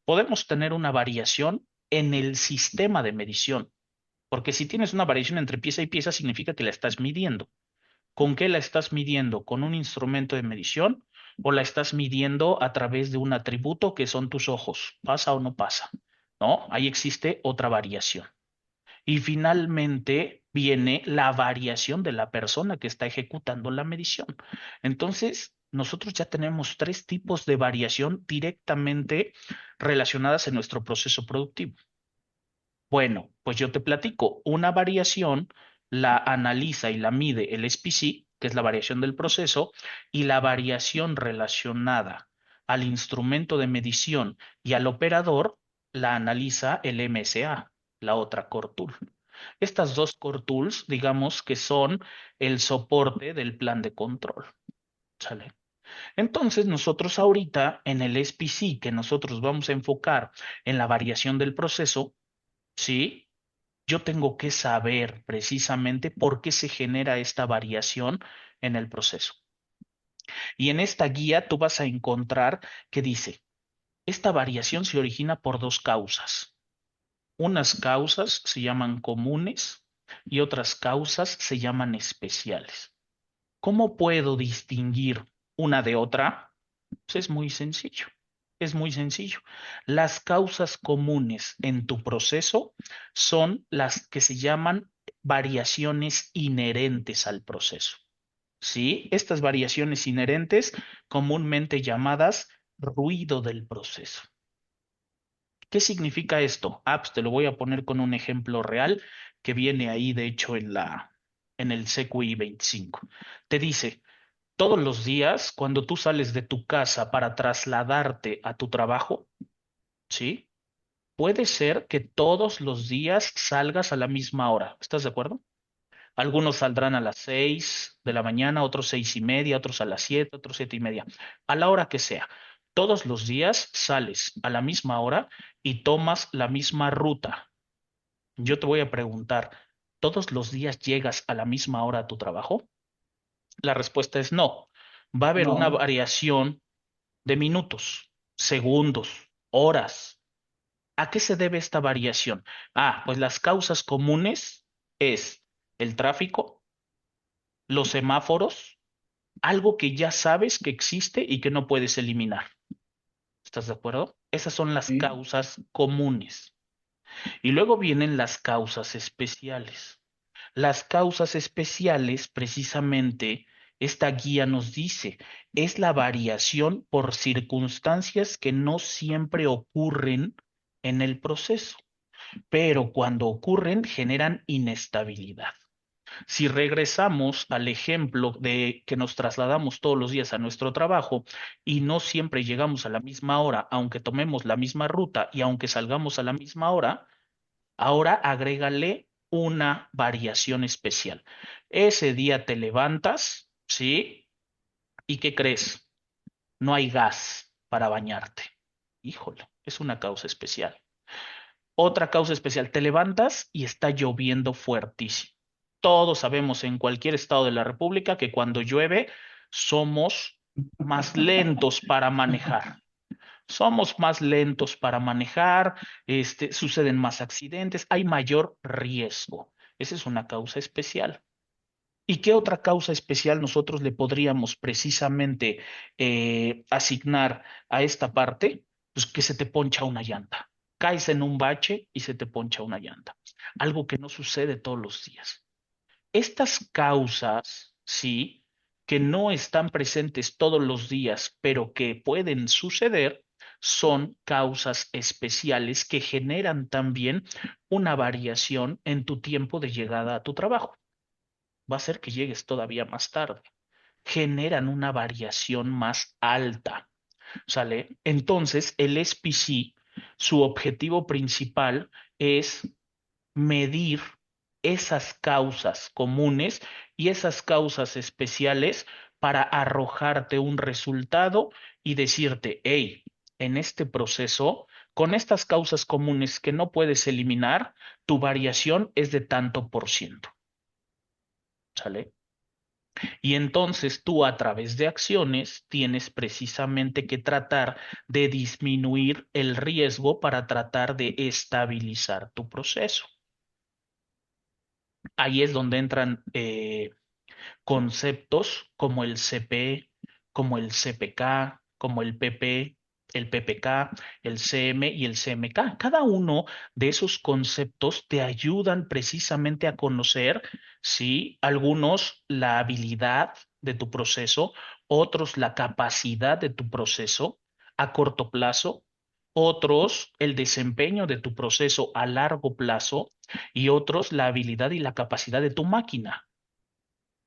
Podemos tener una variación en el sistema de medición, porque si tienes una variación entre pieza y pieza significa que la estás midiendo. ¿Con qué la estás midiendo? ¿Con un instrumento de medición o la estás midiendo a través de un atributo que son tus ojos? ¿Pasa o no pasa? ¿No? Ahí existe otra variación. Y finalmente viene la variación de la persona que está ejecutando la medición. Entonces, nosotros ya tenemos tres tipos de variación directamente relacionadas en nuestro proceso productivo. Bueno, pues yo te platico, una variación la analiza y la mide el SPC, que es la variación del proceso, y la variación relacionada al instrumento de medición y al operador la analiza el MSA, la otra Core Tool. Estas dos Core Tools, digamos que son el soporte del plan de control. ¿Sale? Entonces, nosotros ahorita en el SPC que nosotros vamos a enfocar en la variación del proceso, ¿sí? Yo tengo que saber precisamente por qué se genera esta variación en el proceso. Y en esta guía tú vas a encontrar que dice, esta variación se origina por dos causas. Unas causas se llaman comunes y otras causas se llaman especiales. ¿Cómo puedo distinguir una de otra? Pues es muy sencillo. Es muy sencillo. Las causas comunes en tu proceso son las que se llaman variaciones inherentes al proceso. ¿Sí? Estas variaciones inherentes, comúnmente llamadas ruido del proceso. ¿Qué significa esto? Ah, pues te lo voy a poner con un ejemplo real que viene ahí, de hecho, en el CQI 25. Te dice, todos los días, cuando tú sales de tu casa para trasladarte a tu trabajo, ¿sí? Puede ser que todos los días salgas a la misma hora. ¿Estás de acuerdo? Algunos saldrán a las 6 de la mañana, otros 6:30, otros a las 7, otros 7:30, a la hora que sea. Todos los días sales a la misma hora y tomas la misma ruta. Yo te voy a preguntar, ¿todos los días llegas a la misma hora a tu trabajo? La respuesta es no. Va a haber una No, variación de minutos, segundos, horas. ¿A qué se debe esta variación? Ah, pues las causas comunes es el tráfico, los semáforos, algo que ya sabes que existe y que no puedes eliminar. ¿Estás de acuerdo? Esas son las sí, causas comunes. Y luego vienen las causas especiales. Las causas especiales, precisamente, esta guía nos dice, es la variación por circunstancias que no siempre ocurren en el proceso, pero cuando ocurren generan inestabilidad. Si regresamos al ejemplo de que nos trasladamos todos los días a nuestro trabajo y no siempre llegamos a la misma hora, aunque tomemos la misma ruta y aunque salgamos a la misma hora, ahora agrégale una variación especial. Ese día te levantas, ¿sí? ¿Y qué crees? No hay gas para bañarte. Híjole, es una causa especial. Otra causa especial, te levantas y está lloviendo fuertísimo. Todos sabemos en cualquier estado de la República que cuando llueve somos más lentos para manejar. Somos más lentos para manejar, suceden más accidentes, hay mayor riesgo. Esa es una causa especial. ¿Y qué otra causa especial nosotros le podríamos precisamente asignar a esta parte? Pues que se te poncha una llanta. Caes en un bache y se te poncha una llanta. Algo que no sucede todos los días. Estas causas, sí, que no están presentes todos los días, pero que pueden suceder, son causas especiales que generan también una variación en tu tiempo de llegada a tu trabajo. Va a ser que llegues todavía más tarde. Generan una variación más alta, ¿sale? Entonces, el SPC, su objetivo principal es medir esas causas comunes y esas causas especiales para arrojarte un resultado y decirte, hey, en este proceso, con estas causas comunes que no puedes eliminar, tu variación es de tanto por ciento, ¿sale? Y entonces tú a través de acciones tienes precisamente que tratar de disminuir el riesgo para tratar de estabilizar tu proceso. Ahí es donde entran conceptos como el CP, como el CPK, como el PPK, el CM y el CMK. Cada uno de esos conceptos te ayudan precisamente a conocer, sí, algunos la habilidad de tu proceso, otros la capacidad de tu proceso a corto plazo, otros el desempeño de tu proceso a largo plazo y otros la habilidad y la capacidad de tu máquina.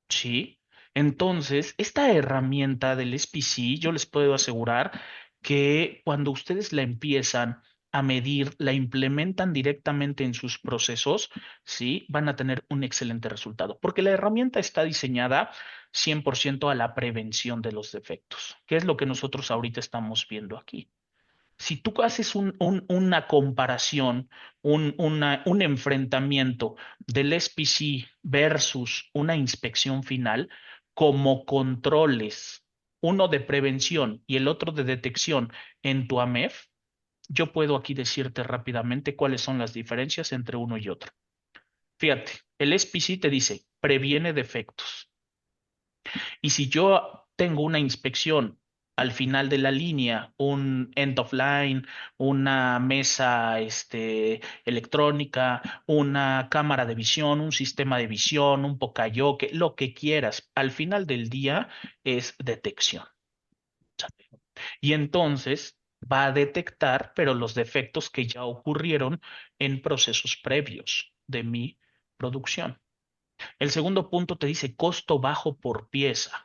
Sí, entonces esta herramienta del SPC, yo les puedo asegurar que cuando ustedes la empiezan a medir, la implementan directamente en sus procesos, sí, van a tener un excelente resultado, porque la herramienta está diseñada 100% a la prevención de los defectos, que es lo que nosotros ahorita estamos viendo aquí. Si tú haces una comparación, un enfrentamiento del SPC versus una inspección final, como controles, uno de prevención y el otro de detección en tu AMEF, yo puedo aquí decirte rápidamente cuáles son las diferencias entre uno y otro. Fíjate, el SPC te dice, previene defectos. Y si yo tengo una inspección al final de la línea, un end of line, una mesa electrónica, una cámara de visión, un sistema de visión, un pocayoke, lo que quieras, al final del día es detección. Y entonces va a detectar, pero los defectos que ya ocurrieron en procesos previos de mi producción. El segundo punto te dice costo bajo por pieza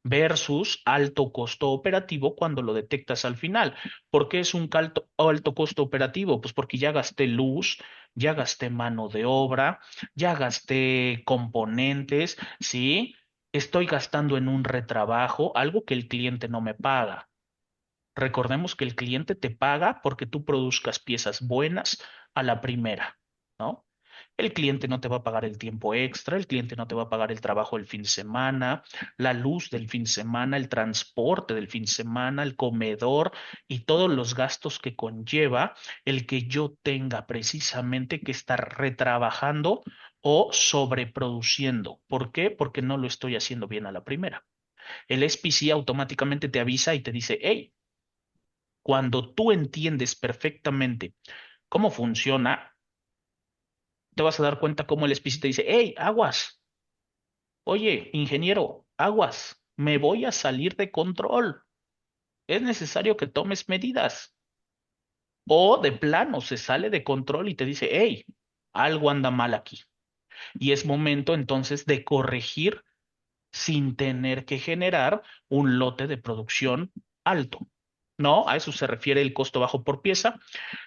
versus alto costo operativo cuando lo detectas al final. ¿Por qué es un alto costo operativo? Pues porque ya gasté luz, ya gasté mano de obra, ya gasté componentes, ¿sí? Estoy gastando en un retrabajo, algo que el cliente no me paga. Recordemos que el cliente te paga porque tú produzcas piezas buenas a la primera, ¿no? El cliente no te va a pagar el tiempo extra, el cliente no te va a pagar el trabajo del fin de semana, la luz del fin de semana, el transporte del fin de semana, el comedor y todos los gastos que conlleva el que yo tenga precisamente que estar retrabajando o sobreproduciendo. ¿Por qué? Porque no lo estoy haciendo bien a la primera. El SPC automáticamente te avisa y te dice, hey, cuando tú entiendes perfectamente cómo funciona, te vas a dar cuenta cómo el SPC te dice, hey, aguas, oye, ingeniero, aguas, me voy a salir de control. Es necesario que tomes medidas. O de plano se sale de control y te dice, hey, algo anda mal aquí. Y es momento entonces de corregir sin tener que generar un lote de producción alto. ¿No? A eso se refiere el costo bajo por pieza.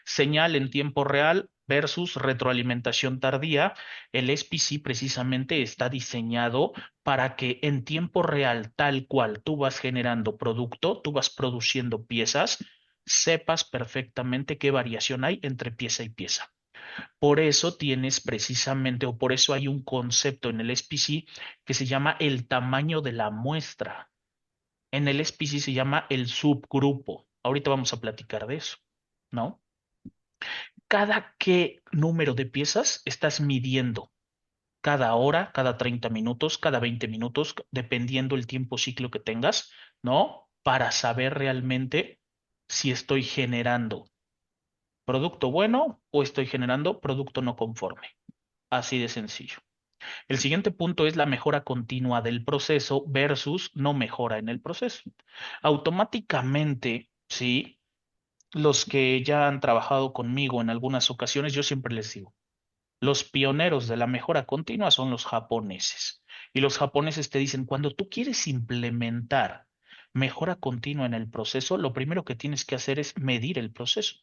Señal en tiempo real. versus retroalimentación tardía. El SPC precisamente está diseñado para que en tiempo real, tal cual tú vas generando producto, tú vas produciendo piezas, sepas perfectamente qué variación hay entre pieza y pieza. Por eso tienes precisamente, o por eso hay un concepto en el SPC que se llama el tamaño de la muestra. En el SPC se llama el subgrupo. Ahorita vamos a platicar de eso, ¿no? Cada qué número de piezas estás midiendo, cada hora, cada 30 minutos, cada 20 minutos, dependiendo el tiempo ciclo que tengas, ¿no? Para saber realmente si estoy generando producto bueno o estoy generando producto no conforme. Así de sencillo. El siguiente punto es la mejora continua del proceso versus no mejora en el proceso. Automáticamente, sí, los que ya han trabajado conmigo en algunas ocasiones, yo siempre les digo, los pioneros de la mejora continua son los japoneses. Y los japoneses te dicen, cuando tú quieres implementar mejora continua en el proceso, lo primero que tienes que hacer es medir el proceso.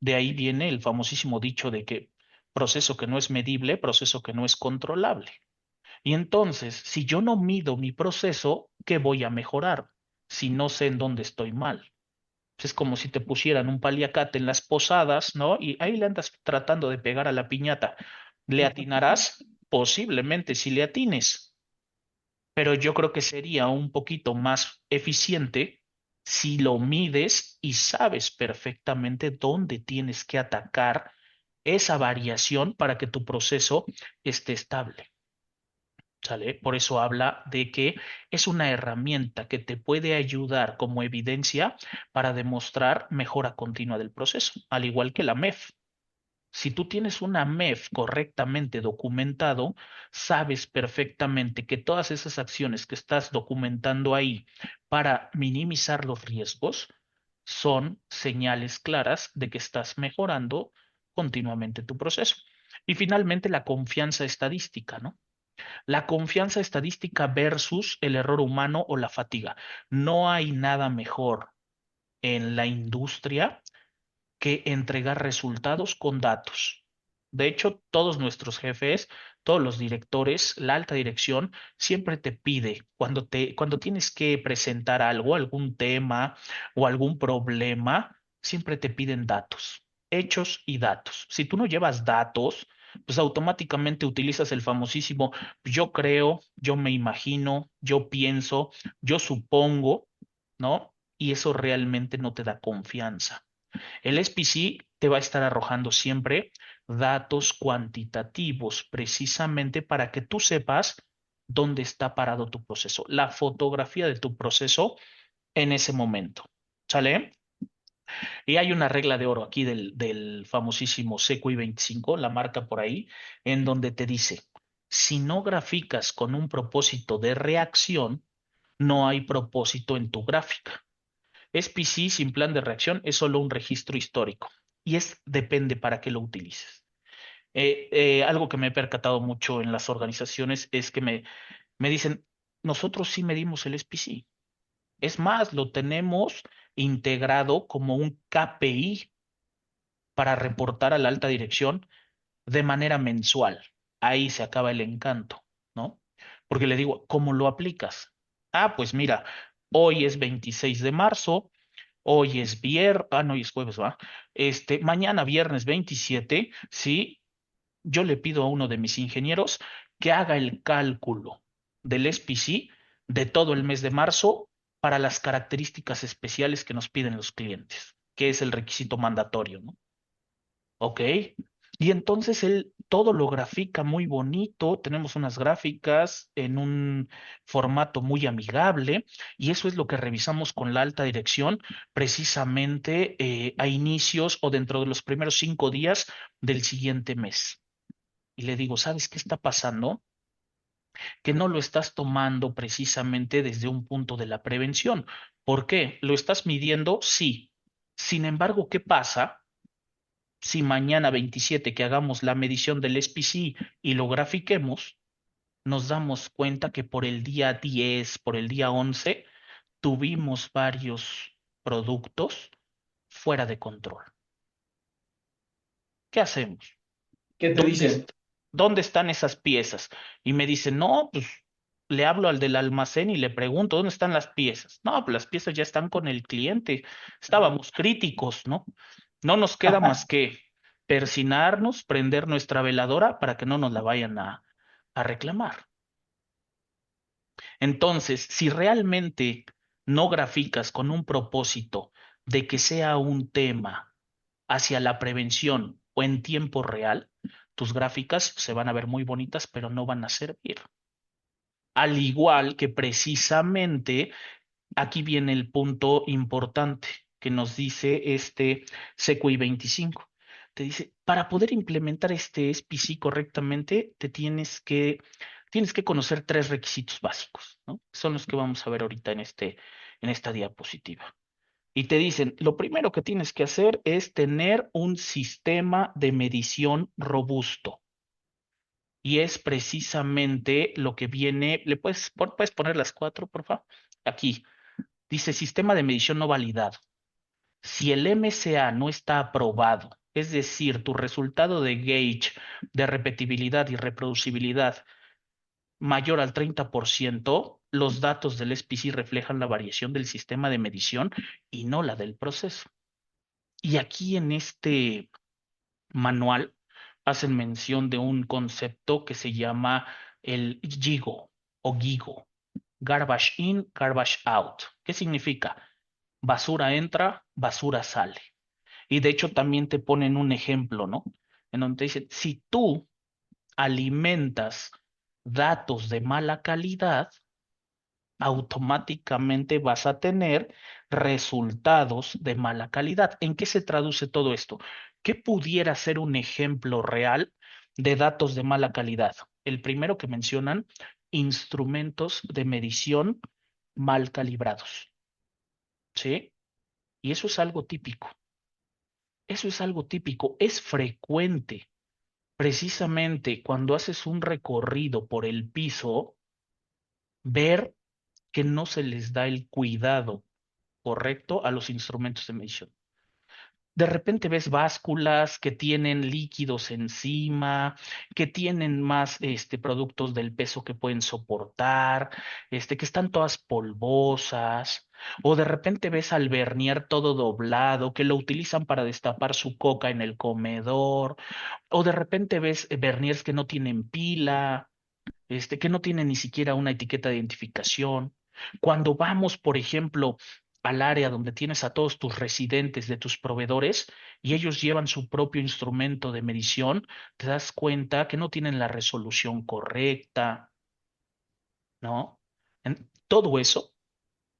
De ahí viene el famosísimo dicho de que proceso que no es medible, proceso que no es controlable. Y entonces, si yo no mido mi proceso, ¿qué voy a mejorar? Si no sé en dónde estoy mal. Es como si te pusieran un paliacate en las posadas, ¿no? Y ahí le andas tratando de pegar a la piñata. ¿Le atinarás? Posiblemente si le atines, pero yo creo que sería un poquito más eficiente si lo mides y sabes perfectamente dónde tienes que atacar esa variación para que tu proceso esté estable. ¿Sale? Por eso habla de que es una herramienta que te puede ayudar como evidencia para demostrar mejora continua del proceso, al igual que la MEF. Si tú tienes una MEF correctamente documentado, sabes perfectamente que todas esas acciones que estás documentando ahí para minimizar los riesgos son señales claras de que estás mejorando continuamente tu proceso. Y finalmente, la confianza estadística, ¿no? La confianza estadística versus el error humano o la fatiga. No hay nada mejor en la industria que entregar resultados con datos. De hecho, todos nuestros jefes, todos los directores, la alta dirección siempre te pide cuando tienes que presentar algo, algún tema o algún problema, siempre te piden datos, hechos y datos. Si tú no llevas datos, pues automáticamente utilizas el famosísimo yo creo, yo me imagino, yo pienso, yo supongo, ¿no? Y eso realmente no te da confianza. El SPC te va a estar arrojando siempre datos cuantitativos, precisamente para que tú sepas dónde está parado tu proceso, la fotografía de tu proceso en ese momento. ¿Sale? Y hay una regla de oro aquí del famosísimo CQI 25, la marca por ahí, en donde te dice, si no graficas con un propósito de reacción, no hay propósito en tu gráfica. SPC sin plan de reacción es solo un registro histórico y depende para qué lo utilices. Algo que me he percatado mucho en las organizaciones es que me dicen, nosotros sí medimos el SPC. Es más, lo tenemos integrado como un KPI para reportar a la alta dirección de manera mensual. Ahí se acaba el encanto, ¿no? Porque le digo, ¿cómo lo aplicas? Ah, pues mira, hoy es 26 de marzo. Hoy es viernes, no, hoy es jueves, ¿va? Mañana viernes 27, sí, yo le pido a uno de mis ingenieros que haga el cálculo del SPC de todo el mes de marzo para las características especiales que nos piden los clientes, que es el requisito mandatorio, ¿no? Ok. Y entonces él todo lo grafica muy bonito. Tenemos unas gráficas en un formato muy amigable y eso es lo que revisamos con la alta dirección precisamente a inicios o dentro de los primeros 5 días del siguiente mes. Y le digo, ¿sabes qué está pasando? Que no lo estás tomando precisamente desde un punto de la prevención. ¿Por qué? ¿Lo estás midiendo? Sí. Sin embargo, ¿qué pasa si mañana 27 que hagamos la medición del SPC y lo grafiquemos, nos damos cuenta que por el día 10, por el día 11, tuvimos varios productos fuera de control? ¿Qué hacemos? ¿Qué te ¿Dónde, dicen? est- ¿Dónde están esas piezas? Y me dice, no, pues le hablo al del almacén y le pregunto, ¿dónde están las piezas? No, pues las piezas ya están con el cliente. Estábamos críticos, ¿no? No nos queda más que persinarnos, prender nuestra veladora para que no nos la vayan a reclamar. Entonces, si realmente no graficas con un propósito de que sea un tema hacia la prevención o en tiempo real, tus gráficas se van a ver muy bonitas, pero no van a servir. Al igual que precisamente aquí viene el punto importante que nos dice este CQI 25. Te dice, para poder implementar este SPC correctamente, tienes que conocer tres requisitos básicos, ¿no? Son los que vamos a ver ahorita en esta diapositiva. Y te dicen, lo primero que tienes que hacer es tener un sistema de medición robusto. Y es precisamente lo que viene, puedes poner las cuatro, por favor? Aquí, dice sistema de medición no validado. Si el MCA no está aprobado, es decir, tu resultado de gauge de repetibilidad y reproducibilidad mayor al 30%, los datos del SPC reflejan la variación del sistema de medición y no la del proceso. Y aquí en este manual hacen mención de un concepto que se llama el GIGO o GIGO, Garbage In, Garbage Out. ¿Qué significa? Basura entra, basura sale. Y de hecho también te ponen un ejemplo, ¿no? En donde te dicen, si tú alimentas datos de mala calidad, automáticamente vas a tener resultados de mala calidad. ¿En qué se traduce todo esto? ¿Qué pudiera ser un ejemplo real de datos de mala calidad? El primero que mencionan, instrumentos de medición mal calibrados, ¿sí? Y eso es algo típico. Eso es algo típico, es frecuente. Precisamente cuando haces un recorrido por el piso, ver que no se les da el cuidado correcto a los instrumentos de medición. De repente ves básculas que tienen líquidos encima, que tienen más productos del peso que pueden soportar, que están todas polvosas, o de repente ves al vernier todo doblado, que lo utilizan para destapar su coca en el comedor, o de repente ves verniers que no tienen pila, que no tiene ni siquiera una etiqueta de identificación. Cuando vamos, por ejemplo, al área donde tienes a todos tus residentes de tus proveedores y ellos llevan su propio instrumento de medición, te das cuenta que no tienen la resolución correcta, ¿no? Todo eso,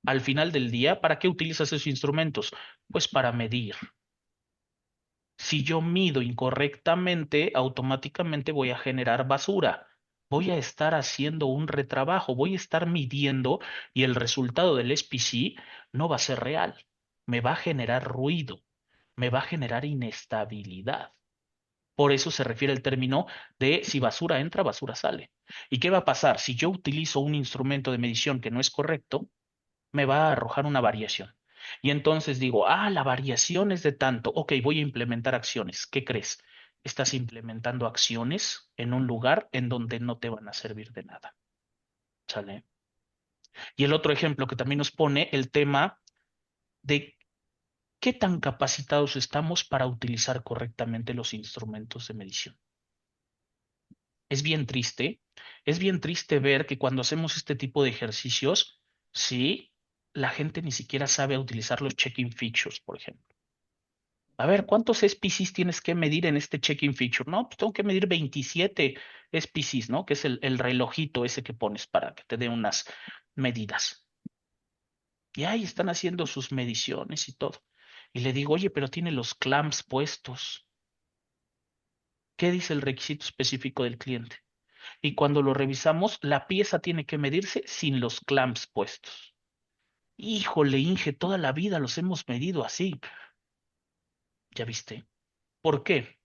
al final del día, ¿para qué utilizas esos instrumentos? Pues para medir. Si yo mido incorrectamente, automáticamente voy a generar basura. Voy a estar haciendo un retrabajo, voy a estar midiendo y el resultado del SPC no va a ser real. Me va a generar ruido, me va a generar inestabilidad. Por eso se refiere el término de si basura entra, basura sale. ¿Y qué va a pasar? Si yo utilizo un instrumento de medición que no es correcto, me va a arrojar una variación. Y entonces digo, la variación es de tanto. Ok, voy a implementar acciones. ¿Qué crees? Estás implementando acciones en un lugar en donde no te van a servir de nada. ¿Sale? Y el otro ejemplo que también nos pone el tema de qué tan capacitados estamos para utilizar correctamente los instrumentos de medición. Es bien triste, es bien triste ver que cuando hacemos este tipo de ejercicios, sí, la gente ni siquiera sabe utilizar los check-in features, por ejemplo. A ver, ¿cuántos SPCs tienes que medir en este check-in feature? No, pues tengo que medir 27 SPCs, ¿no? Que es el relojito ese que pones para que te dé unas medidas. Y ahí están haciendo sus mediciones y todo. Y le digo, oye, pero tiene los clamps puestos. ¿Qué dice el requisito específico del cliente? Y cuando lo revisamos, la pieza tiene que medirse sin los clamps puestos. Híjole, Inge, toda la vida los hemos medido así. ¿Ya viste? ¿Por qué?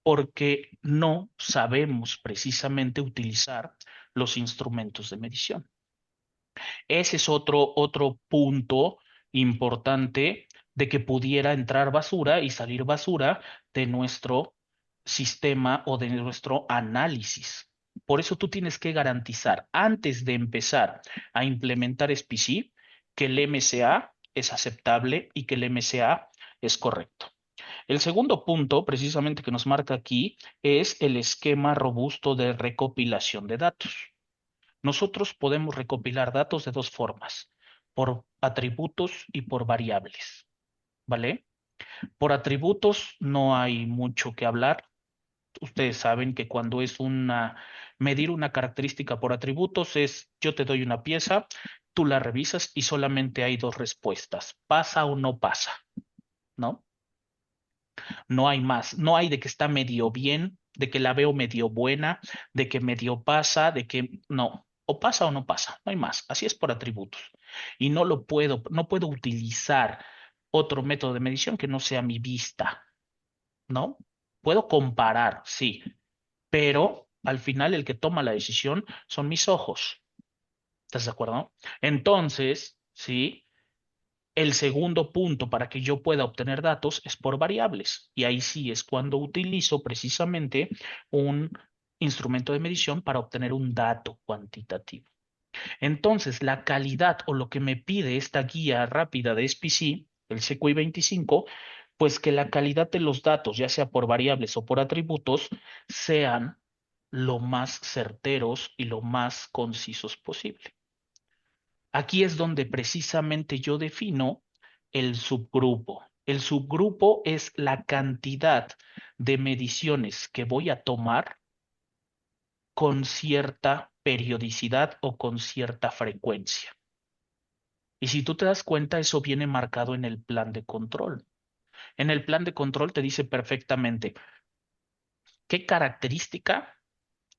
Porque no sabemos precisamente utilizar los instrumentos de medición. Ese es otro punto importante de que pudiera entrar basura y salir basura de nuestro sistema o de nuestro análisis. Por eso tú tienes que garantizar antes de empezar a implementar SPC que el MCA es aceptable y que el MCA es correcto. El segundo punto, precisamente que nos marca aquí, es el esquema robusto de recopilación de datos. Nosotros podemos recopilar datos de dos formas, por atributos y por variables, ¿vale? Por atributos no hay mucho que hablar. Ustedes saben que cuando es medir una característica por atributos es yo te doy una pieza, tú la revisas y solamente hay dos respuestas, pasa o no pasa, ¿no? No hay más, no hay de que está medio bien, de que la veo medio buena, de que medio pasa, de que no, o pasa o no pasa, no hay más, así es por atributos. Y no puedo utilizar otro método de medición que no sea mi vista, ¿no? Puedo comparar, sí, pero al final el que toma la decisión son mis ojos. ¿Estás de acuerdo? Entonces, sí, el segundo punto para que yo pueda obtener datos es por variables. Y ahí sí es cuando utilizo precisamente un instrumento de medición para obtener un dato cuantitativo. Entonces, la calidad o lo que me pide esta guía rápida de SPC, el CQI 25, pues que la calidad de los datos, ya sea por variables o por atributos, sean lo más certeros y lo más concisos posible. Aquí es donde precisamente yo defino el subgrupo. El subgrupo es la cantidad de mediciones que voy a tomar con cierta periodicidad o con cierta frecuencia. Y si tú te das cuenta, eso viene marcado en el plan de control. En el plan de control te dice perfectamente qué característica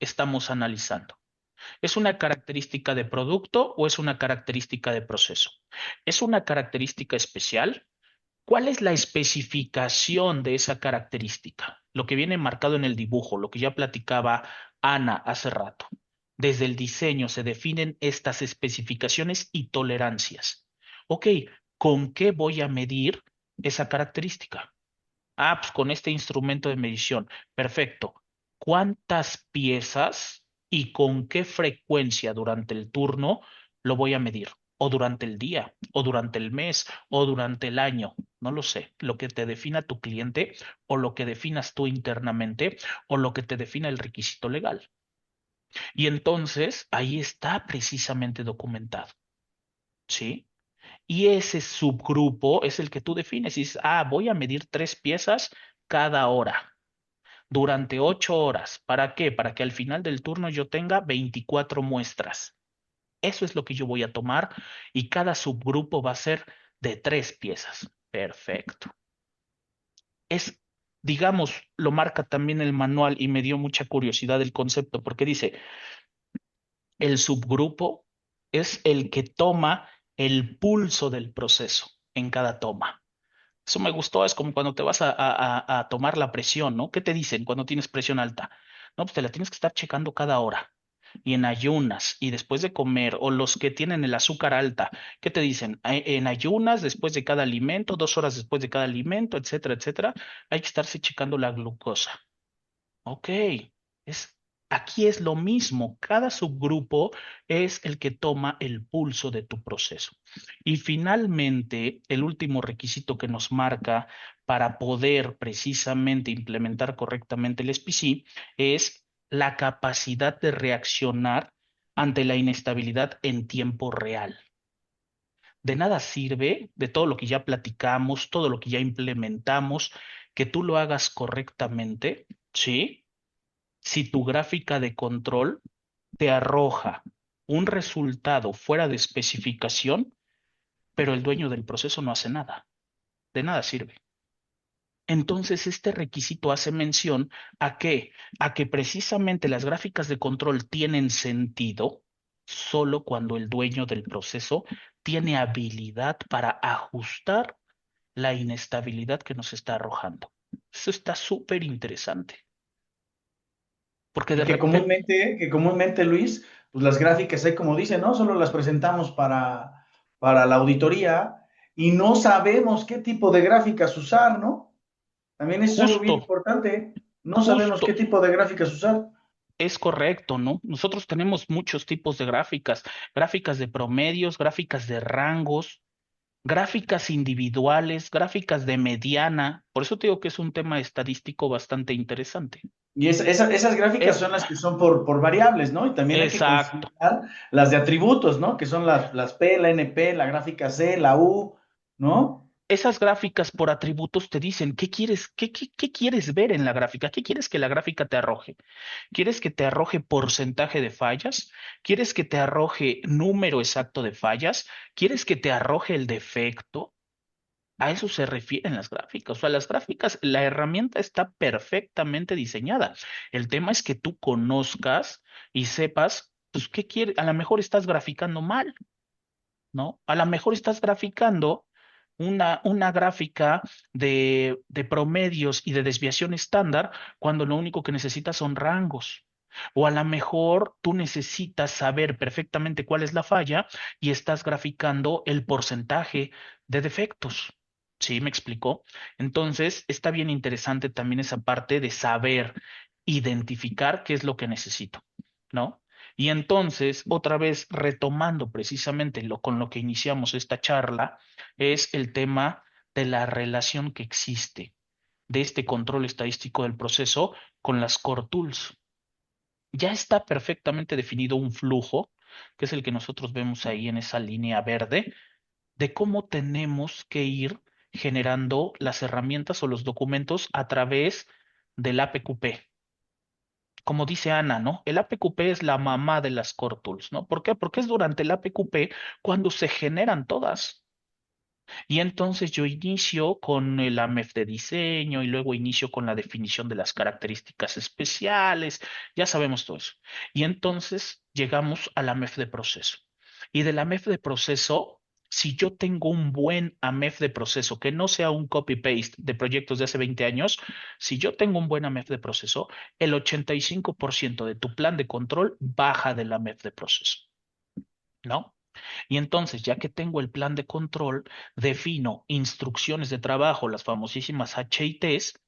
estamos analizando. ¿Es una característica de producto o es una característica de proceso? ¿Es una característica especial? ¿Cuál es la especificación de esa característica? Lo que viene marcado en el dibujo, lo que ya platicaba Ana hace rato. Desde el diseño se definen estas especificaciones y tolerancias. Ok, ¿con qué voy a medir esa característica? Ah, pues con este instrumento de medición. Perfecto. ¿Cuántas piezas y con qué frecuencia durante el turno lo voy a medir? O durante el día, o durante el mes, o durante el año. No lo sé. Lo que te defina tu cliente, o lo que definas tú internamente, o lo que te defina el requisito legal. Y entonces ahí está precisamente documentado. ¿Sí? Y ese subgrupo es el que tú defines. Y dices, ah, voy a medir 3 piezas cada hora, durante 8 horas. ¿Para qué? Para que al final del turno yo tenga 24 muestras. Eso es lo que yo voy a tomar y cada subgrupo va a ser de 3 piezas. Perfecto. Es, digamos, lo marca también el manual y me dio mucha curiosidad el concepto porque dice, el subgrupo es el que toma el pulso del proceso en cada toma. Eso me gustó, es como cuando te vas a tomar la presión, ¿no? ¿Qué te dicen cuando tienes presión alta? No, pues te la tienes que estar checando cada hora. Y en ayunas y después de comer, o los que tienen el azúcar alta, ¿qué te dicen? En ayunas, después de cada alimento, 2 horas después de cada alimento, etcétera, etcétera, hay que estarse checando la glucosa. Ok, es, aquí es lo mismo. Cada subgrupo es el que toma el pulso de tu proceso. Y finalmente, el último requisito que nos marca para poder precisamente implementar correctamente el SPC es la capacidad de reaccionar ante la inestabilidad en tiempo real. De nada sirve de todo lo que ya platicamos, todo lo que ya implementamos, que tú lo hagas correctamente, ¿sí? Si tu gráfica de control te arroja un resultado fuera de especificación, pero el dueño del proceso no hace nada, de nada sirve. Entonces, este requisito hace mención a que precisamente las gráficas de control tienen sentido solo cuando el dueño del proceso tiene habilidad para ajustar la inestabilidad que nos está arrojando. Eso está súper interesante, porque de Y repente, que comúnmente, Luis, pues las gráficas, ahí como dice, ¿no? Solo las presentamos para la auditoría y no sabemos qué tipo de gráficas usar, ¿no? También eso es algo bien justo. importante. no sabemos qué Justo, tipo de gráficas usar. es correcto, ¿no? Nosotros tenemos muchos tipos de gráficas, gráficas de promedios, gráficas de rangos, gráficas individuales, gráficas de mediana. Por eso te digo que es un tema estadístico bastante interesante. Y esas gráficas Es son las que son por variables, ¿no? Y también hay que exacto. considerar las de atributos, ¿no? Que son las P, la NP, la gráfica C, la U, ¿no? Esas gráficas por atributos te dicen qué quieres, qué quieres ver en la gráfica, qué quieres que la gráfica te arroje. ¿Quieres que te arroje porcentaje de fallas? ¿Quieres que te arroje número exacto de fallas? ¿Quieres que te arroje el defecto? A eso se refieren las gráficas. O sea, las gráficas, la herramienta está perfectamente diseñada. El tema es que tú conozcas y sepas, pues, qué quieres. A lo mejor estás graficando mal, ¿no? A lo mejor estás graficando una gráfica de promedios y de desviación estándar cuando lo único que necesitas son rangos. O a lo mejor tú necesitas saber perfectamente cuál es la falla y estás graficando el porcentaje de defectos. ¿Sí? ¿Me explicó? Entonces, está bien interesante también esa parte de saber identificar qué es lo que necesito, ¿no? Y entonces, otra vez retomando precisamente con lo que iniciamos esta charla, es el tema de la relación que existe de este control estadístico del proceso con las core tools. Ya está perfectamente definido un flujo, que es el que nosotros vemos ahí en esa línea verde, de cómo tenemos que ir generando las herramientas o los documentos a través del APQP. Como dice Ana, ¿no? El APQP es la mamá de las Core Tools, ¿no? ¿Por qué? Porque es durante el APQP cuando se generan todas. Y entonces yo inicio con el AMEF de diseño y luego inicio con la definición de las características especiales, ya sabemos todo eso. Y entonces llegamos al AMEF de proceso. Y del AMEF de proceso, si yo tengo un buen AMEF de proceso, que no sea un copy-paste de proyectos de hace 20 años, si yo tengo un buen AMEF de proceso, el 85% de tu plan de control baja del AMEF de proceso, ¿no? Y entonces, ya que tengo el plan de control, defino instrucciones de trabajo, las famosísimas HITs,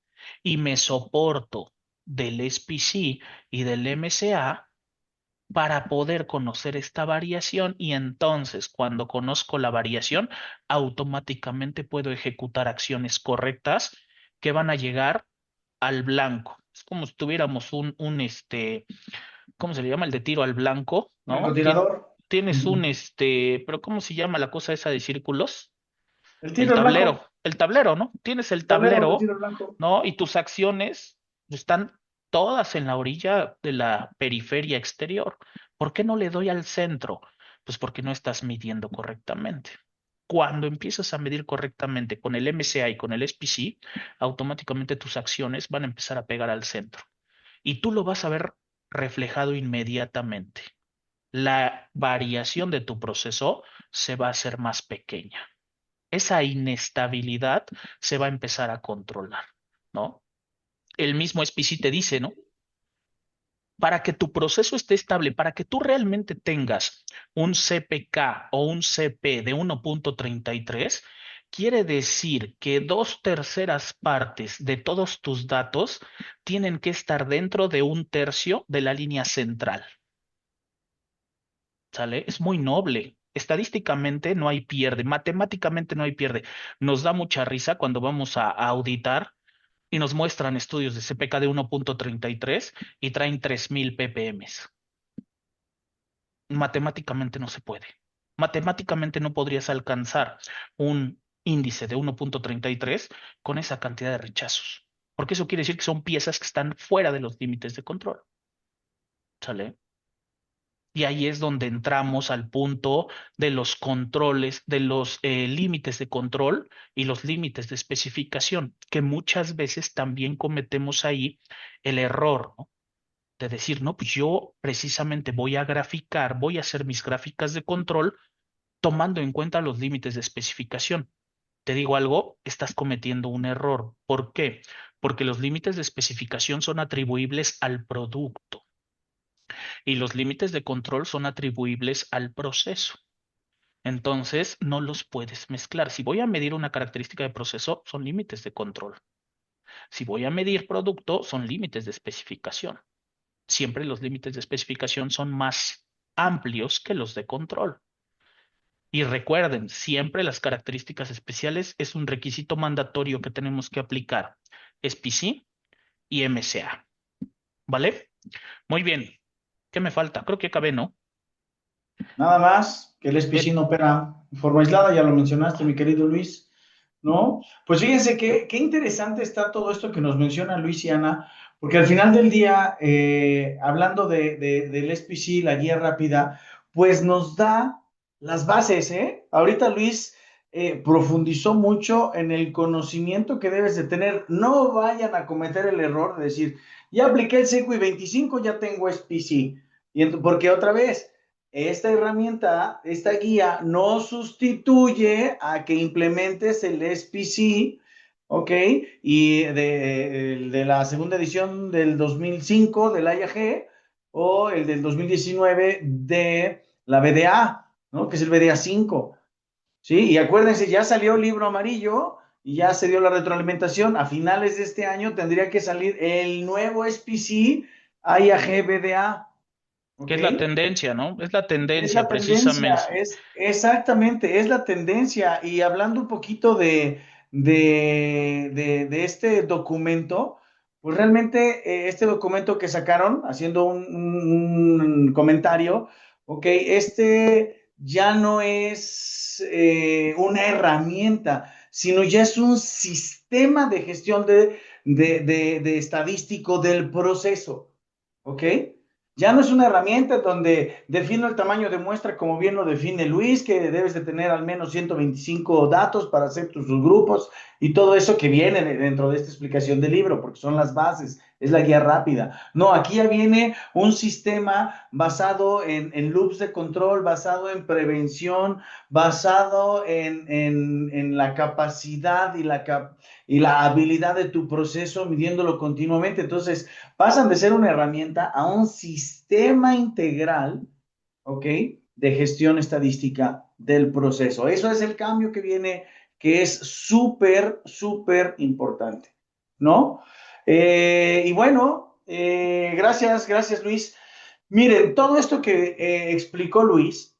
y me soporto del SPC y del MCA para poder conocer esta variación y entonces cuando conozco la variación, automáticamente puedo ejecutar acciones correctas que van a llegar al blanco. Es como si tuviéramos ¿cómo se le llama? El de tiro al blanco, ¿no? Francotirador. Tienes Ujú. pero ¿cómo se llama la cosa esa de círculos? El tiro al blanco. El tablero, ¿no? Tienes el Tablero de tablero, tiro al blanco. ¿no? Y tus acciones están todas en la orilla de la periferia exterior. ¿Por qué no le doy al centro? Pues porque no estás midiendo correctamente. Cuando empiezas a medir correctamente con el MCA y con el SPC, automáticamente tus acciones van a empezar a pegar al centro y tú lo vas a ver reflejado inmediatamente. La variación de tu proceso se va a hacer más pequeña. Esa inestabilidad se va a empezar a controlar, ¿no? El mismo SPC te dice, ¿no? Para que tu proceso esté estable, para que tú realmente tengas un CPK o un CP de 1.33, quiere decir que dos terceras partes de todos tus datos tienen que estar dentro de un tercio de la línea central. ¿Sale? Es muy noble. Estadísticamente no hay pierde, matemáticamente no hay pierde. Nos da mucha risa cuando vamos a auditar y nos muestran estudios de CPK de 1.33 y traen 3000 ppm. Matemáticamente no se puede. Matemáticamente no podrías alcanzar un índice de 1.33 con esa cantidad de rechazos, porque eso quiere decir que son piezas que están fuera de los límites de control. ¿Sale? Y ahí es donde entramos al punto de los controles, de los límites de control y los límites de especificación, que muchas veces también cometemos ahí el error, ¿no? De decir, no, pues yo precisamente voy a graficar, voy a hacer mis gráficas de control tomando en cuenta los límites de especificación. Te digo algo, estás cometiendo un error. ¿Por qué? Porque los límites de especificación son atribuibles al producto y los límites de control son atribuibles al proceso. Entonces, no los puedes mezclar. Si voy a medir una característica de proceso, son límites de control. Si voy a medir producto, son límites de especificación. Siempre los límites de especificación son más amplios que los de control. Y recuerden, siempre las características especiales es un requisito mandatorio que tenemos que aplicar. SPC y MCA. ¿Vale? Muy bien. ¿Qué me falta? Creo que acabé, ¿no? Nada más que el SPC El- no opera de forma aislada, ya lo mencionaste, mi querido Luis, ¿no? Pues fíjense qué interesante está todo esto que nos menciona Luis y Ana, porque al final del día, hablando del SPC, la guía rápida, pues nos da las bases, ¿eh? Ahorita Luis profundizó mucho en el conocimiento que debes de tener. No vayan a cometer el error de decir, ya apliqué el CQI 25, ya tengo SPC. Porque otra vez, esta herramienta, esta guía, no sustituye a que implementes el SPC, ¿ok? Y de la segunda edición del 2005 del IAG o el del 2019 de la BDA, ¿no? Que es el BDA 5, ¿sí? Y acuérdense, ya salió el libro amarillo y ya se dio la retroalimentación. A finales de este año tendría que salir el nuevo SPC IAG BDA, que ¿ok? es la tendencia, ¿no? Es la Es tendencia la tendencia, precisamente. es exactamente, es la tendencia. Y hablando un poquito de este documento, pues realmente este documento que sacaron, haciendo un comentario, ok, este ya no es una herramienta, sino ya es un sistema de gestión de estadístico del proceso, ¿ok? Ya no es una herramienta donde defino el tamaño de muestra como bien lo define Luis, que debes de tener al menos 125 datos para hacer tus subgrupos y todo eso que viene dentro de esta explicación del libro, porque son las bases, es la guía rápida. No, aquí ya viene un sistema basado en loops de control, basado en prevención, basado en la capacidad y la habilidad de tu proceso, midiéndolo continuamente. Entonces, pasan de ser una herramienta a un sistema integral, ¿ok? De gestión estadística del proceso. Eso es el cambio que viene, que es súper, súper importante, ¿no? Y bueno, gracias Luis. Miren, todo esto que explicó Luis,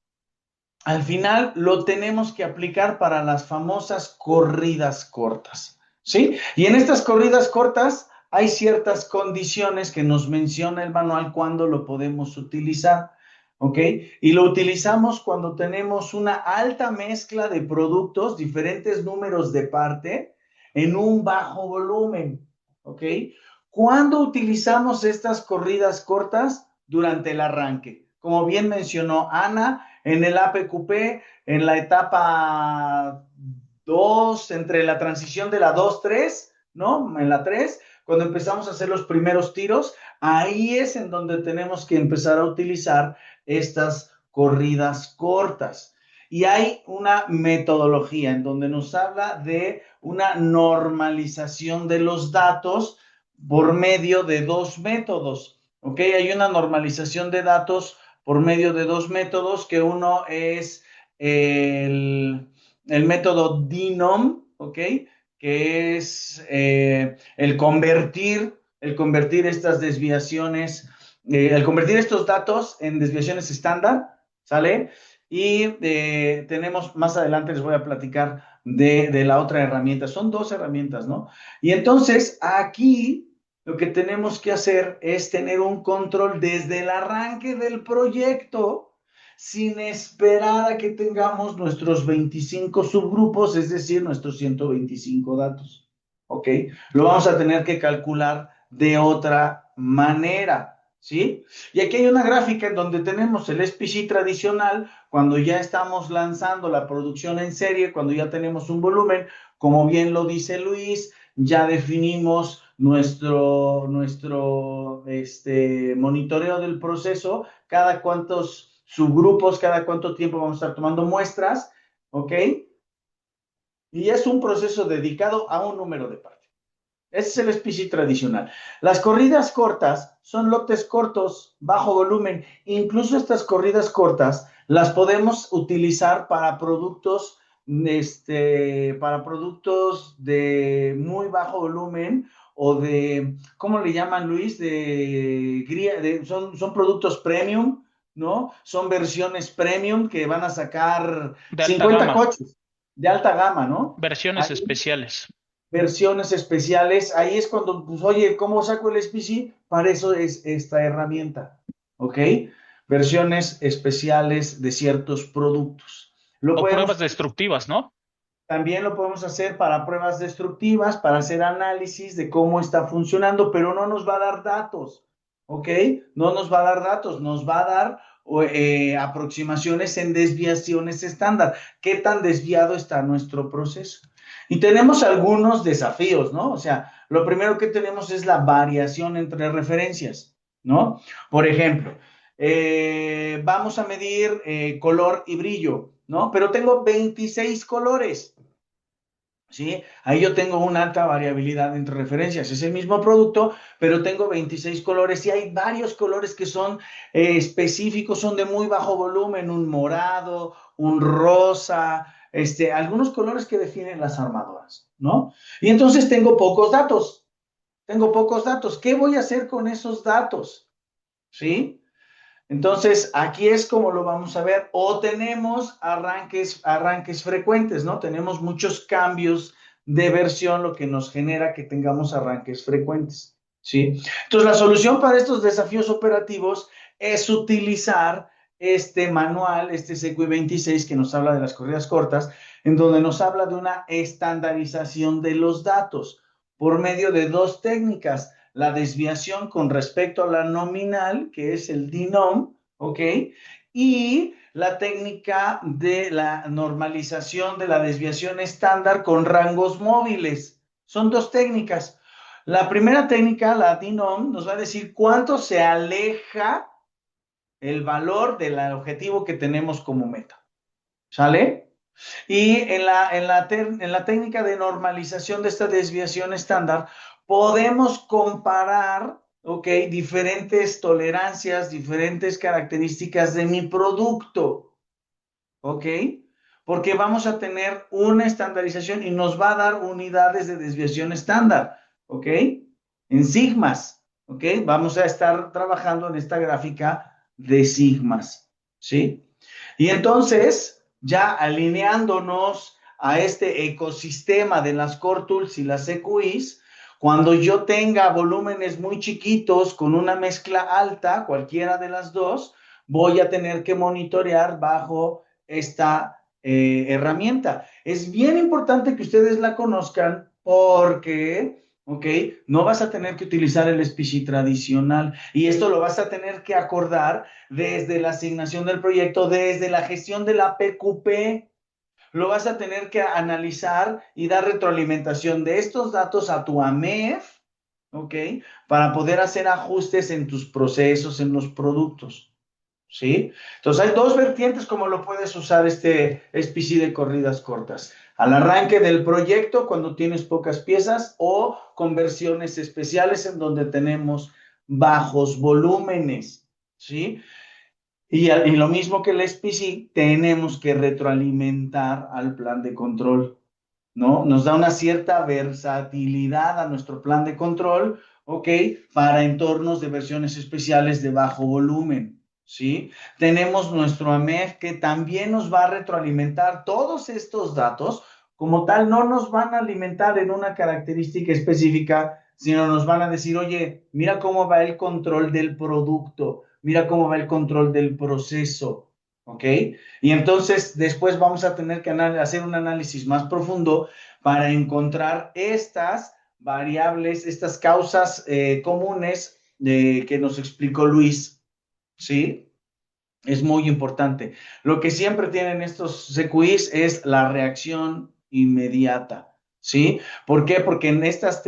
al final lo tenemos que aplicar para las famosas corridas cortas, ¿sí? Y en estas corridas cortas hay ciertas condiciones que nos menciona el manual cuando lo podemos utilizar, ¿ok? Y lo utilizamos cuando tenemos una alta mezcla de productos, diferentes números de parte, en un bajo volumen, ¿ok? ¿Cuándo utilizamos estas corridas cortas? Durante el arranque. Como bien mencionó Ana, en el APQP, en la etapa 2, entre la transición de la 2-3, ¿no? En la 3, cuando empezamos a hacer los primeros tiros, ahí es en donde tenemos que empezar a utilizar estas corridas cortas. Y hay una metodología en donde nos habla de una normalización de los datos por medio de dos métodos. ¿Ok? Hay una normalización de datos por medio de dos métodos, que uno es el método DINOM, ¿ok? Que es el convertir estas desviaciones, el convertir estos datos en desviaciones estándar, ¿sale? Y tenemos, más adelante les voy a platicar de la otra herramienta. Son dos herramientas, ¿no? Y entonces aquí lo que tenemos que hacer es tener un control desde el arranque del proyecto sin esperar a que tengamos nuestros 25 subgrupos, es decir, nuestros 125 datos. ¿Ok? Lo vamos a tener que calcular de otra manera. ¿Sí? Y aquí hay una gráfica en donde tenemos el SPC tradicional, cuando ya estamos lanzando la producción en serie, cuando ya tenemos un volumen, como bien lo dice Luis, ya definimos nuestro monitoreo del proceso, cada cuántos subgrupos, cada cuánto tiempo vamos a estar tomando muestras, ¿ok? Y es un proceso dedicado a un número de partes. Ese es el SPC tradicional. Las corridas cortas son lotes cortos, bajo volumen. Incluso estas corridas cortas las podemos utilizar para productos para productos de muy bajo volumen o de, ¿cómo le llaman, Luis? Son productos premium, ¿no? Son versiones premium que van a sacar De alta 50 gama, coches de alta gama, ¿no? versiones especiales. Versiones especiales, ahí es cuando, pues, oye, ¿cómo saco el SPC? Para eso es esta herramienta, ¿ok? Versiones especiales de ciertos productos. Lo O podemos, pruebas destructivas, ¿no? también lo podemos hacer para pruebas destructivas, para hacer análisis de cómo está funcionando, pero no nos va a dar datos, ¿ok? No nos va a dar datos, nos va a dar aproximaciones en desviaciones estándar. ¿Qué tan desviado está nuestro proceso? Y tenemos algunos desafíos, ¿no? O sea, lo primero que tenemos es la variación entre referencias, ¿no? Por ejemplo, vamos a medir color y brillo, ¿no? Pero tengo 26 colores. ¿Sí? Ahí yo tengo una alta variabilidad entre referencias. Es el mismo producto, pero tengo 26 colores y hay varios colores que son específicos, son de muy bajo volumen, un morado, un rosa, algunos colores que definen las armadoras, ¿no? Y entonces tengo pocos datos. Tengo pocos datos. ¿Qué voy a hacer con esos datos? ¿Sí? Entonces, aquí es como lo vamos a ver, o tenemos arranques frecuentes, ¿no? Tenemos muchos cambios de versión, lo que nos genera que tengamos arranques frecuentes, ¿sí? Entonces, la solución para estos desafíos operativos es utilizar este manual, este CQI 26, que nos habla de las corridas cortas, en donde nos habla de una estandarización de los datos por medio de dos técnicas: la desviación con respecto a la nominal, que es el DINOM, ¿ok? Y la técnica de la normalización de la desviación estándar con rangos móviles. Son dos técnicas. La primera técnica, la DINOM, nos va a decir cuánto se aleja el valor del objetivo que tenemos como meta. ¿Sale? Y en la técnica de normalización de esta desviación estándar, podemos comparar, ¿ok? Diferentes tolerancias, diferentes características de mi producto, ¿ok? Porque vamos a tener una estandarización y nos va a dar unidades de desviación estándar, ¿ok? En sigmas, ¿ok? Vamos a estar trabajando en esta gráfica de sigmas, ¿sí? Y entonces, ya alineándonos a este ecosistema de las Core Tools y las EQIs, cuando yo tenga volúmenes muy chiquitos con una mezcla alta, cualquiera de las dos, voy a tener que monitorear bajo esta herramienta. Es bien importante que ustedes la conozcan porque, ¿ok? No vas a tener que utilizar el SPC tradicional y esto lo vas a tener que acordar desde la asignación del proyecto, desde la gestión de la PQP. Lo vas a tener que analizar y dar retroalimentación de estos datos a tu AMEF, ¿ok? Para poder hacer ajustes en tus procesos, en los productos, ¿sí? Entonces hay dos vertientes como lo puedes usar este SPC de corridas cortas: al arranque del proyecto cuando tienes pocas piezas, o conversiones especiales en donde tenemos bajos volúmenes, ¿sí? Y lo mismo que el SPC, tenemos que retroalimentar al plan de control, ¿no? Nos da una cierta versatilidad a nuestro plan de control, ¿ok? Para entornos de versiones especiales de bajo volumen, ¿sí? Tenemos nuestro AMEF que también nos va a retroalimentar todos estos datos. Como tal, no nos van a alimentar en una característica específica, sino nos van a decir, oye, mira cómo va el control del producto, mira cómo va el control del proceso, ¿ok? Y entonces después vamos a tener que hacer un análisis más profundo para encontrar estas variables, estas causas comunes que nos explicó Luis, ¿sí? Es muy importante. Lo que siempre tienen estos CQIs es la reacción inmediata, ¿sí? ¿Por qué? Porque en estas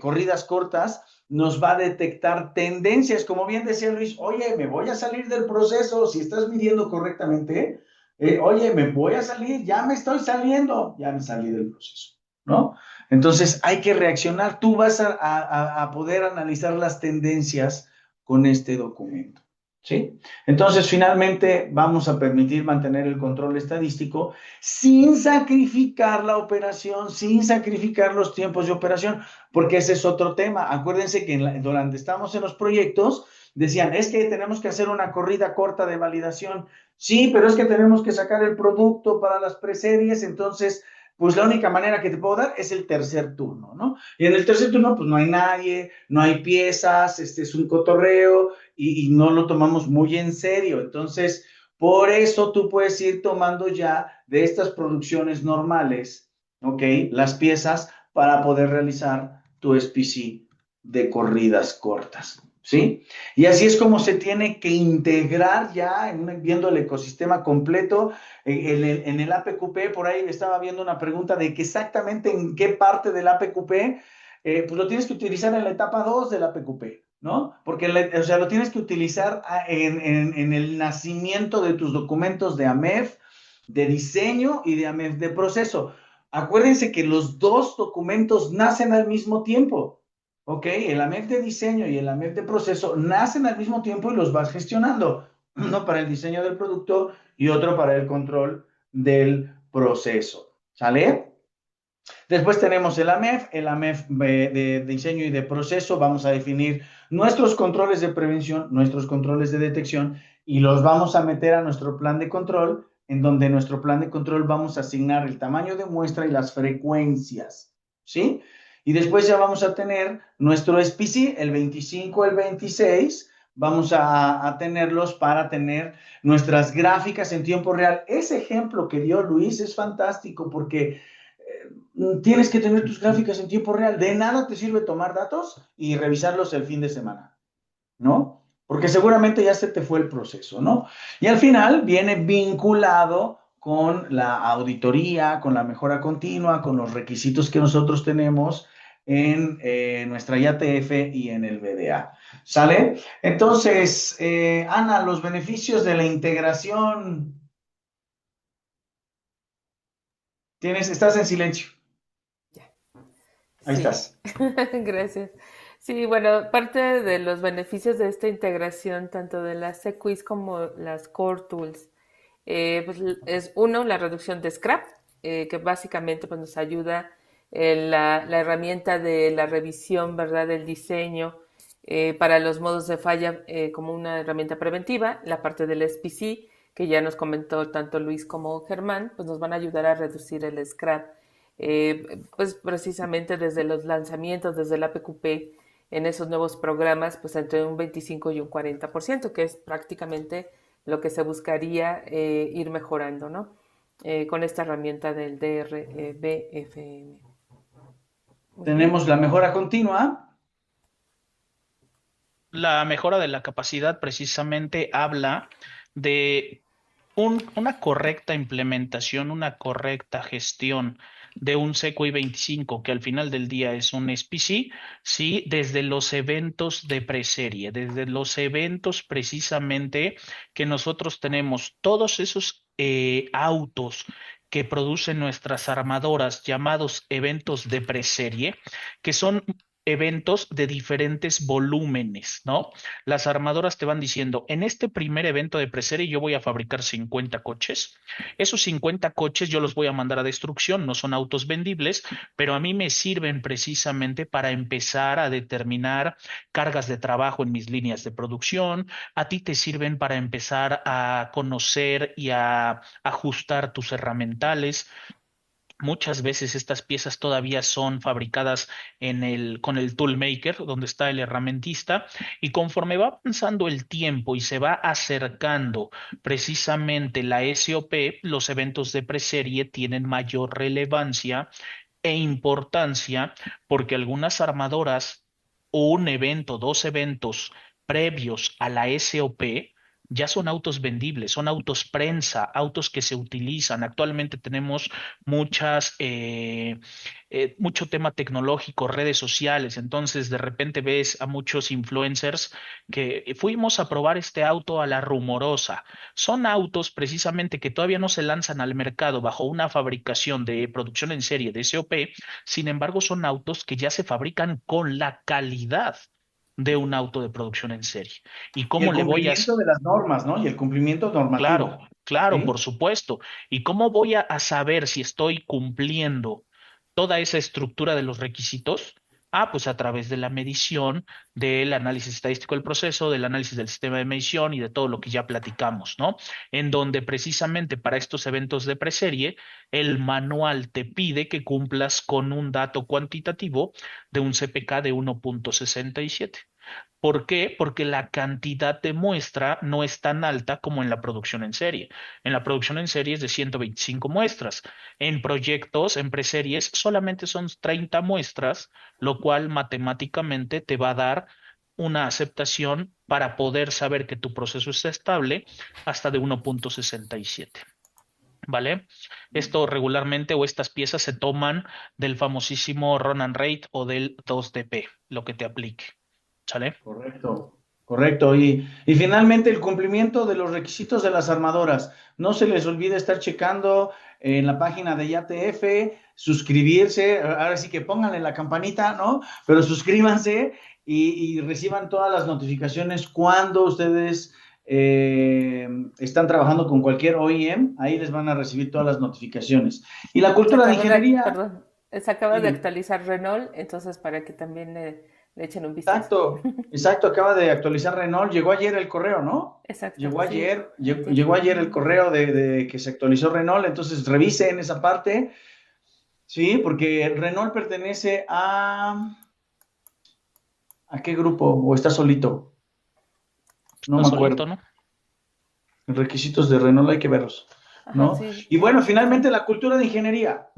corridas cortas nos va a detectar tendencias, como bien decía Luis. Oye, me voy a salir del proceso, si estás midiendo correctamente, oye, me voy a salir, ya me estoy saliendo, ya me salí del proceso, ¿no? Entonces hay que reaccionar. Tú vas a poder analizar las tendencias con este documento. ¿sí? Entonces, finalmente, vamos a permitir mantener el control estadístico sin sacrificar la operación, sin sacrificar los tiempos de operación, porque ese es otro tema. Acuérdense que durante estamos en los proyectos, decían, es que tenemos que hacer una corrida corta de validación. Sí, pero es que tenemos que sacar el producto para las preseries, entonces, pues la única manera que te puedo dar es el tercer turno, ¿no? Y en el tercer turno, pues no hay nadie, no hay piezas, este es un cotorreo y no lo tomamos muy en serio. Entonces, por eso tú puedes ir tomando ya de estas producciones normales, ¿ok? Las piezas para poder realizar tu SPC de corridas cortas, ¿sí? Y así es como se tiene que integrar ya, viendo el ecosistema completo. En el APQP, por ahí estaba viendo una pregunta de que exactamente en qué parte del APQP, pues lo tienes que utilizar en la etapa 2 del APQP, ¿no? Porque, o sea, lo tienes que utilizar en el nacimiento de tus documentos de AMEF, de diseño y de AMEF de proceso. Acuérdense que los dos documentos nacen al mismo tiempo, ¿ok? El AMEF de diseño y el AMEF de proceso nacen al mismo tiempo y los vas gestionando, uno para el diseño del producto y otro para el control del proceso, ¿sale? Después tenemos el AMEF de diseño y de proceso. Vamos a definir nuestros controles de prevención, nuestros controles de detección y los vamos a meter a nuestro plan de control, en donde en nuestro plan de control vamos a asignar el tamaño de muestra y las frecuencias, ¿sí? Y después ya vamos a tener nuestro SPC, el 25, el 26, vamos a tenerlos para tener nuestras gráficas en tiempo real. Ese ejemplo que dio Luis es fantástico porque tienes que tener tus gráficas en tiempo real. De nada te sirve tomar datos y revisarlos el fin de semana, ¿no? Porque seguramente ya se te fue el proceso, ¿no? Y al final viene vinculado con la auditoría, con la mejora continua, con los requisitos que nosotros tenemos en nuestra IATF y en el BDA. ¿Sale? Entonces, Ana, los beneficios de la integración. Estás en silencio. Ya. Ahí Sí, estás. gracias. Sí, bueno, parte de los beneficios de esta integración, tanto de las CQIs como las Core Tools, pues es uno, la reducción de scrap, que básicamente pues, nos ayuda en la herramienta de la revisión, ¿verdad?, del diseño para los modos de falla como una herramienta preventiva. La parte del SPC, que ya nos comentó tanto Luis como Germán, pues nos van a ayudar a reducir el scrap. Pues precisamente desde los lanzamientos, desde la PQP, en esos nuevos programas, pues entre un 25 y un 40%, que es prácticamente lo que se buscaría ir mejorando, ¿no? Con esta herramienta del DRBFM. Uh-huh. Tenemos la mejora continua. La mejora de la capacidad precisamente habla de una correcta implementación, una correcta gestión de un CQI 25, que al final del día es un SPC, sí, desde los eventos de preserie, desde los eventos precisamente que nosotros tenemos, todos esos autos que producen nuestras armadoras llamados eventos de preserie, que son eventos de diferentes volúmenes, ¿no? Las armadoras te van diciendo, en este primer evento de preserie yo voy a fabricar 50 coches. Esos 50 coches yo los voy a mandar a destrucción, no son autos vendibles, pero a mí me sirven precisamente para empezar a determinar cargas de trabajo en mis líneas de producción. A ti te sirven para empezar a conocer y a ajustar tus herramientales. Muchas veces estas piezas todavía son fabricadas con el toolmaker, donde está el herramientista, y conforme va avanzando el tiempo y se va acercando precisamente la SOP, los eventos de preserie tienen mayor relevancia e importancia porque algunas armadoras o un evento, dos eventos previos a la SOP ya son autos vendibles, son autos prensa, autos que se utilizan. Actualmente tenemos mucho tema tecnológico, redes sociales, entonces de repente ves a muchos influencers que fuimos a probar este auto a la rumorosa. Son autos precisamente que todavía no se lanzan al mercado bajo una fabricación de producción en serie de SOP, sin embargo son autos que ya se fabrican con la calidad de un auto de producción en serie. ¿Y Y el cómo le voy a, cumplimiento de las normas, ¿no? Y el cumplimiento claro, normativo, claro, por ¿sí? supuesto. ¿Y cómo voy a saber si estoy cumpliendo toda esa estructura de los requisitos? Ah, pues a través de la medición, del análisis estadístico del proceso, del análisis del sistema de medición y de todo lo que ya platicamos, ¿no? En donde precisamente para estos eventos de preserie, el manual te pide que cumplas con un dato cuantitativo de un CPK de 1.67. ¿Por qué? Porque la cantidad de muestra no es tan alta como en la producción en serie. En la producción en serie es de 125 muestras. En proyectos, en preseries, solamente son 30 muestras, lo cual matemáticamente te va a dar una aceptación para poder saber que tu proceso está estable hasta de 1.67. ¿Vale? Esto regularmente o estas piezas se toman del famosísimo run and rate o del 2DP, lo que te aplique. ¿Sale? Correcto, correcto. Y finalmente el cumplimiento de los requisitos de las armadoras. No se les olvide estar checando en la página de IATF, suscribirse, ahora sí que pónganle la campanita, ¿no? Pero suscríbanse y reciban todas las notificaciones cuando ustedes están trabajando con cualquier OEM, ahí les van a recibir todas las notificaciones. Y la Se cultura de acaba de, ingeniería, perdón, se acaba de dime. actualizar Renault, entonces para que también le echen un vistazo. Exacto, exacto, acaba de actualizar Renault, llegó ayer el correo, ¿no? Exacto, Llegó sí, ayer, antier. llegó ayer el correo de que se actualizó Renault, entonces revisen esa parte, sí, porque Renault pertenece ¿a qué grupo? ¿O está solito? No Está me acuerdo. solito, ¿no? Requisitos de Renault hay que verlos, Ajá, ¿no? sí, Y bueno, finalmente están. la cultura de ingeniería,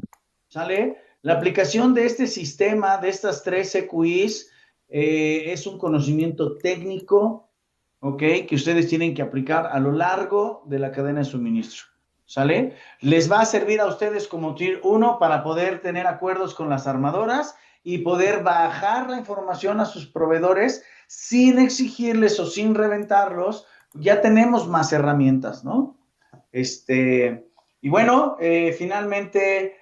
¿sale? La aplicación de este sistema, de estas tres CQIs, es un conocimiento técnico, ¿ok? Que ustedes tienen que aplicar a lo largo de la cadena de suministro, ¿sale? Les va a servir a ustedes como Tier 1 para poder tener acuerdos con las armadoras y poder bajar la información a sus proveedores sin exigirles o sin reventarlos. Ya tenemos más herramientas, ¿no? Y bueno, finalmente,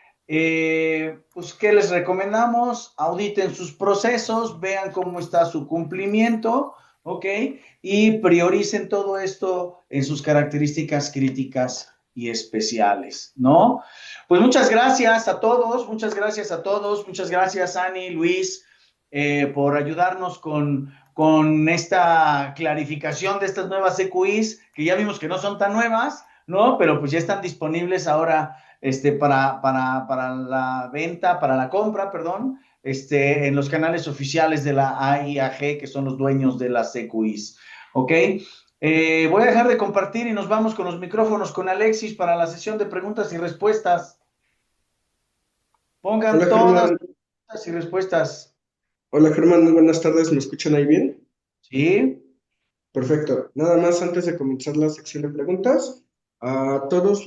pues, ¿qué les recomendamos? Auditen sus procesos, vean cómo está su cumplimiento, ¿ok? Y prioricen todo esto en sus características críticas y especiales, ¿no? Pues muchas gracias a todos, muchas gracias a todos, muchas gracias, Ani, Luis, por ayudarnos con esta clarificación de estas nuevas EQIs, que ya vimos que no son tan nuevas, ¿no? Pero pues ya están disponibles ahora para la venta, para la compra, perdón, en los canales oficiales de la AIAG, que son los dueños de las EQIs, ¿ok? Voy a dejar de compartir y nos vamos con los micrófonos con Alexis para la sesión de preguntas y respuestas. Hola Pongan todas Germán, las preguntas y respuestas. hola Germán, muy buenas tardes, ¿me escuchan ahí bien? ¿Sí? Perfecto, nada más antes de comenzar la sección de preguntas, a todos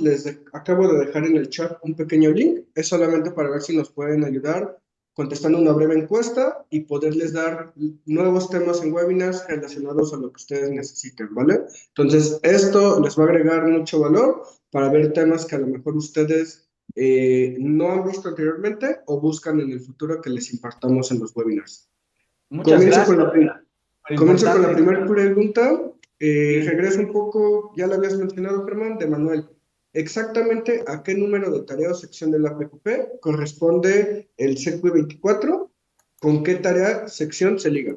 acabo de dejar en el chat un pequeño link, es solamente para ver si nos pueden ayudar contestando una breve encuesta y poderles dar nuevos temas en webinars relacionados a lo que ustedes necesiten, ¿vale? Entonces, esto les va a agregar mucho valor para ver temas que a lo mejor ustedes no han visto anteriormente o buscan en el futuro que les impartamos en los webinars. Muchas Comienzo con gracias. la, pri- Muy Comienzo con la importante. primera pregunta. Sí. Regreso un poco, ya lo habías mencionado, Germán, de Manuel. ¿Exactamente a qué número de tarea o sección de la PQP corresponde el CQ 24? ¿Con qué tarea sección se liga?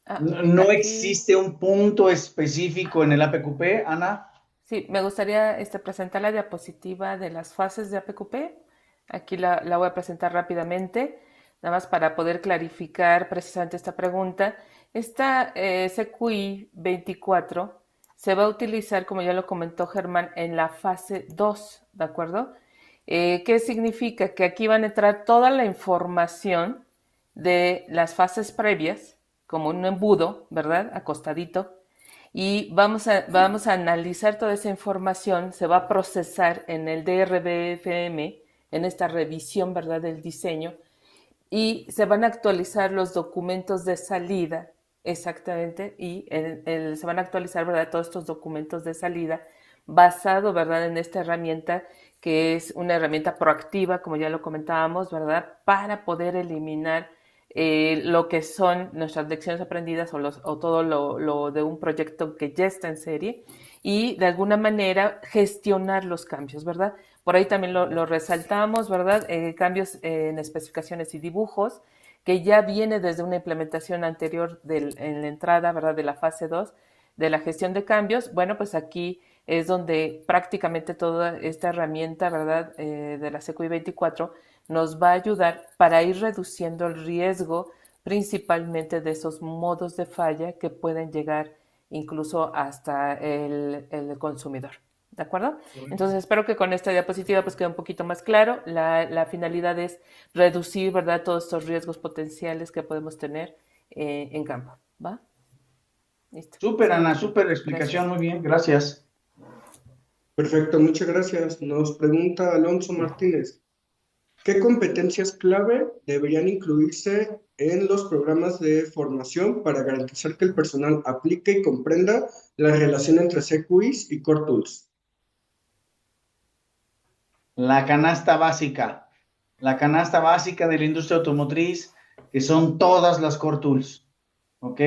Ah, No aquí existe un punto específico en el APQP, Ana. sí, me gustaría presentar la diapositiva de las fases de APQP. Aquí la voy a presentar rápidamente, nada más para poder clarificar precisamente esta pregunta. Esta CQI 24 se va a utilizar, como ya lo comentó Germán, en la fase 2, ¿de acuerdo? ¿Qué significa? Que aquí van a entrar toda la información de las fases previas, como un embudo, ¿verdad? Acostadito, y vamos a analizar toda esa información, se va a procesar en el DRBFM, en esta revisión, ¿verdad?, del diseño, y se van a actualizar los documentos de salida, exactamente, y se van a actualizar, ¿verdad?, todos estos documentos de salida basado, ¿verdad?, en esta herramienta que es una herramienta proactiva, como ya lo comentábamos, ¿verdad?, para poder eliminar lo que son nuestras lecciones aprendidas o todo lo de un proyecto que ya está en serie y de alguna manera gestionar los cambios, ¿verdad? Por ahí también lo resaltamos, ¿verdad? Cambios en especificaciones y dibujos, que ya viene desde una implementación anterior en la entrada, ¿verdad? De la fase 2 de la gestión de cambios. Bueno, pues aquí es donde prácticamente toda esta herramienta, ¿verdad? De la CQI 24 nos va a ayudar para ir reduciendo el riesgo principalmente de esos modos de falla que pueden llegar incluso hasta el consumidor. ¿De acuerdo? Entonces espero que con esta diapositiva pues quede un poquito más claro. La finalidad es reducir, ¿verdad?, todos estos riesgos potenciales que podemos tener en campo. ¿Va? Listo. Súper, Ana, Siguiente. súper explicación, Gracias. muy bien, gracias. Perfecto, muchas gracias. Nos pregunta Alonso Martínez, ¿qué competencias clave deberían incluirse en los programas de formación para garantizar que el personal aplique y comprenda la relación entre CQIs y Core Tools? La canasta básica de la industria automotriz, que son todas las Core Tools, ¿ok?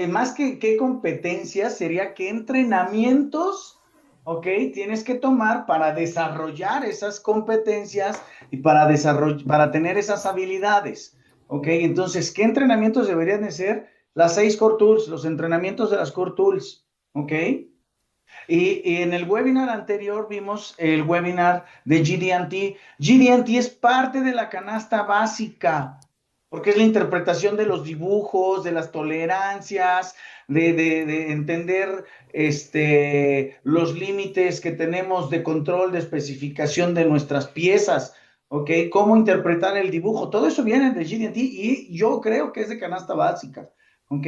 Más que qué competencias, sería qué entrenamientos, ¿ok? Tienes que tomar para desarrollar esas competencias y para tener esas habilidades, ¿ok? Entonces, ¿qué entrenamientos deberían de ser? Las 6 Core Tools, los entrenamientos de las Core Tools, ¿ok? Y en el webinar anterior vimos el webinar de GD&T. GD&T es parte de la canasta básica, porque es la interpretación de los dibujos, de las tolerancias, de entender los límites que tenemos de control, de especificación de nuestras piezas, ¿ok? Cómo interpretar el dibujo. Todo eso viene de GD&T y yo creo que es de canasta básica, ¿ok?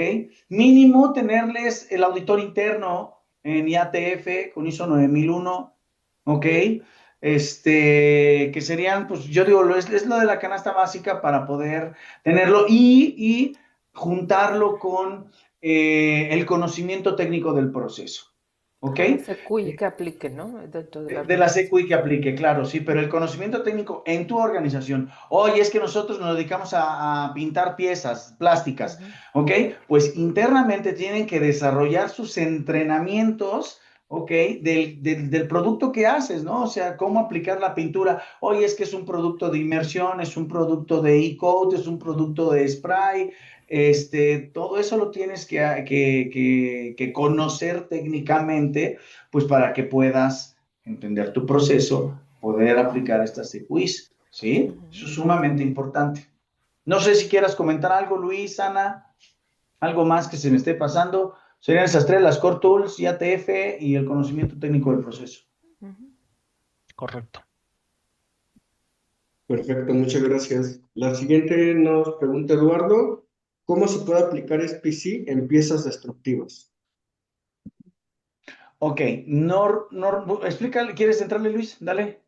Mínimo tenerles el auditor interno en IATF con ISO 9001, ¿ok? Que serían, pues yo digo, es lo de la canasta básica para poder tenerlo y juntarlo con el conocimiento técnico del proceso, ¿ok? Ajá, CQI que aplique, ¿no? Dentro de la De la organización. CQI que aplique, claro, sí, pero el conocimiento técnico en tu organización. Oye, es que nosotros nos dedicamos a pintar piezas plásticas, Ujú. ¿ok? Pues internamente tienen que desarrollar sus entrenamientos, ¿ok? Del producto que haces, ¿no? O sea, cómo aplicar la pintura. Oye, es que es un producto de inmersión, es un producto de e-coat, es un producto de spray. Todo eso lo tienes que conocer técnicamente pues para que puedas entender tu proceso, poder aplicar estas CQIs, ¿sí? Eso es sumamente importante. No sé si quieras comentar algo, Luis, Ana, algo más que se me esté pasando. Serían esas tres, las Core Tools, IATF y el conocimiento técnico del proceso. Correcto. Perfecto, muchas gracias. La siguiente nos pregunta Eduardo, ¿cómo se puede aplicar SPC en piezas destructivas? Ok, explícale, ¿quieres entrarle, Luis? Dale.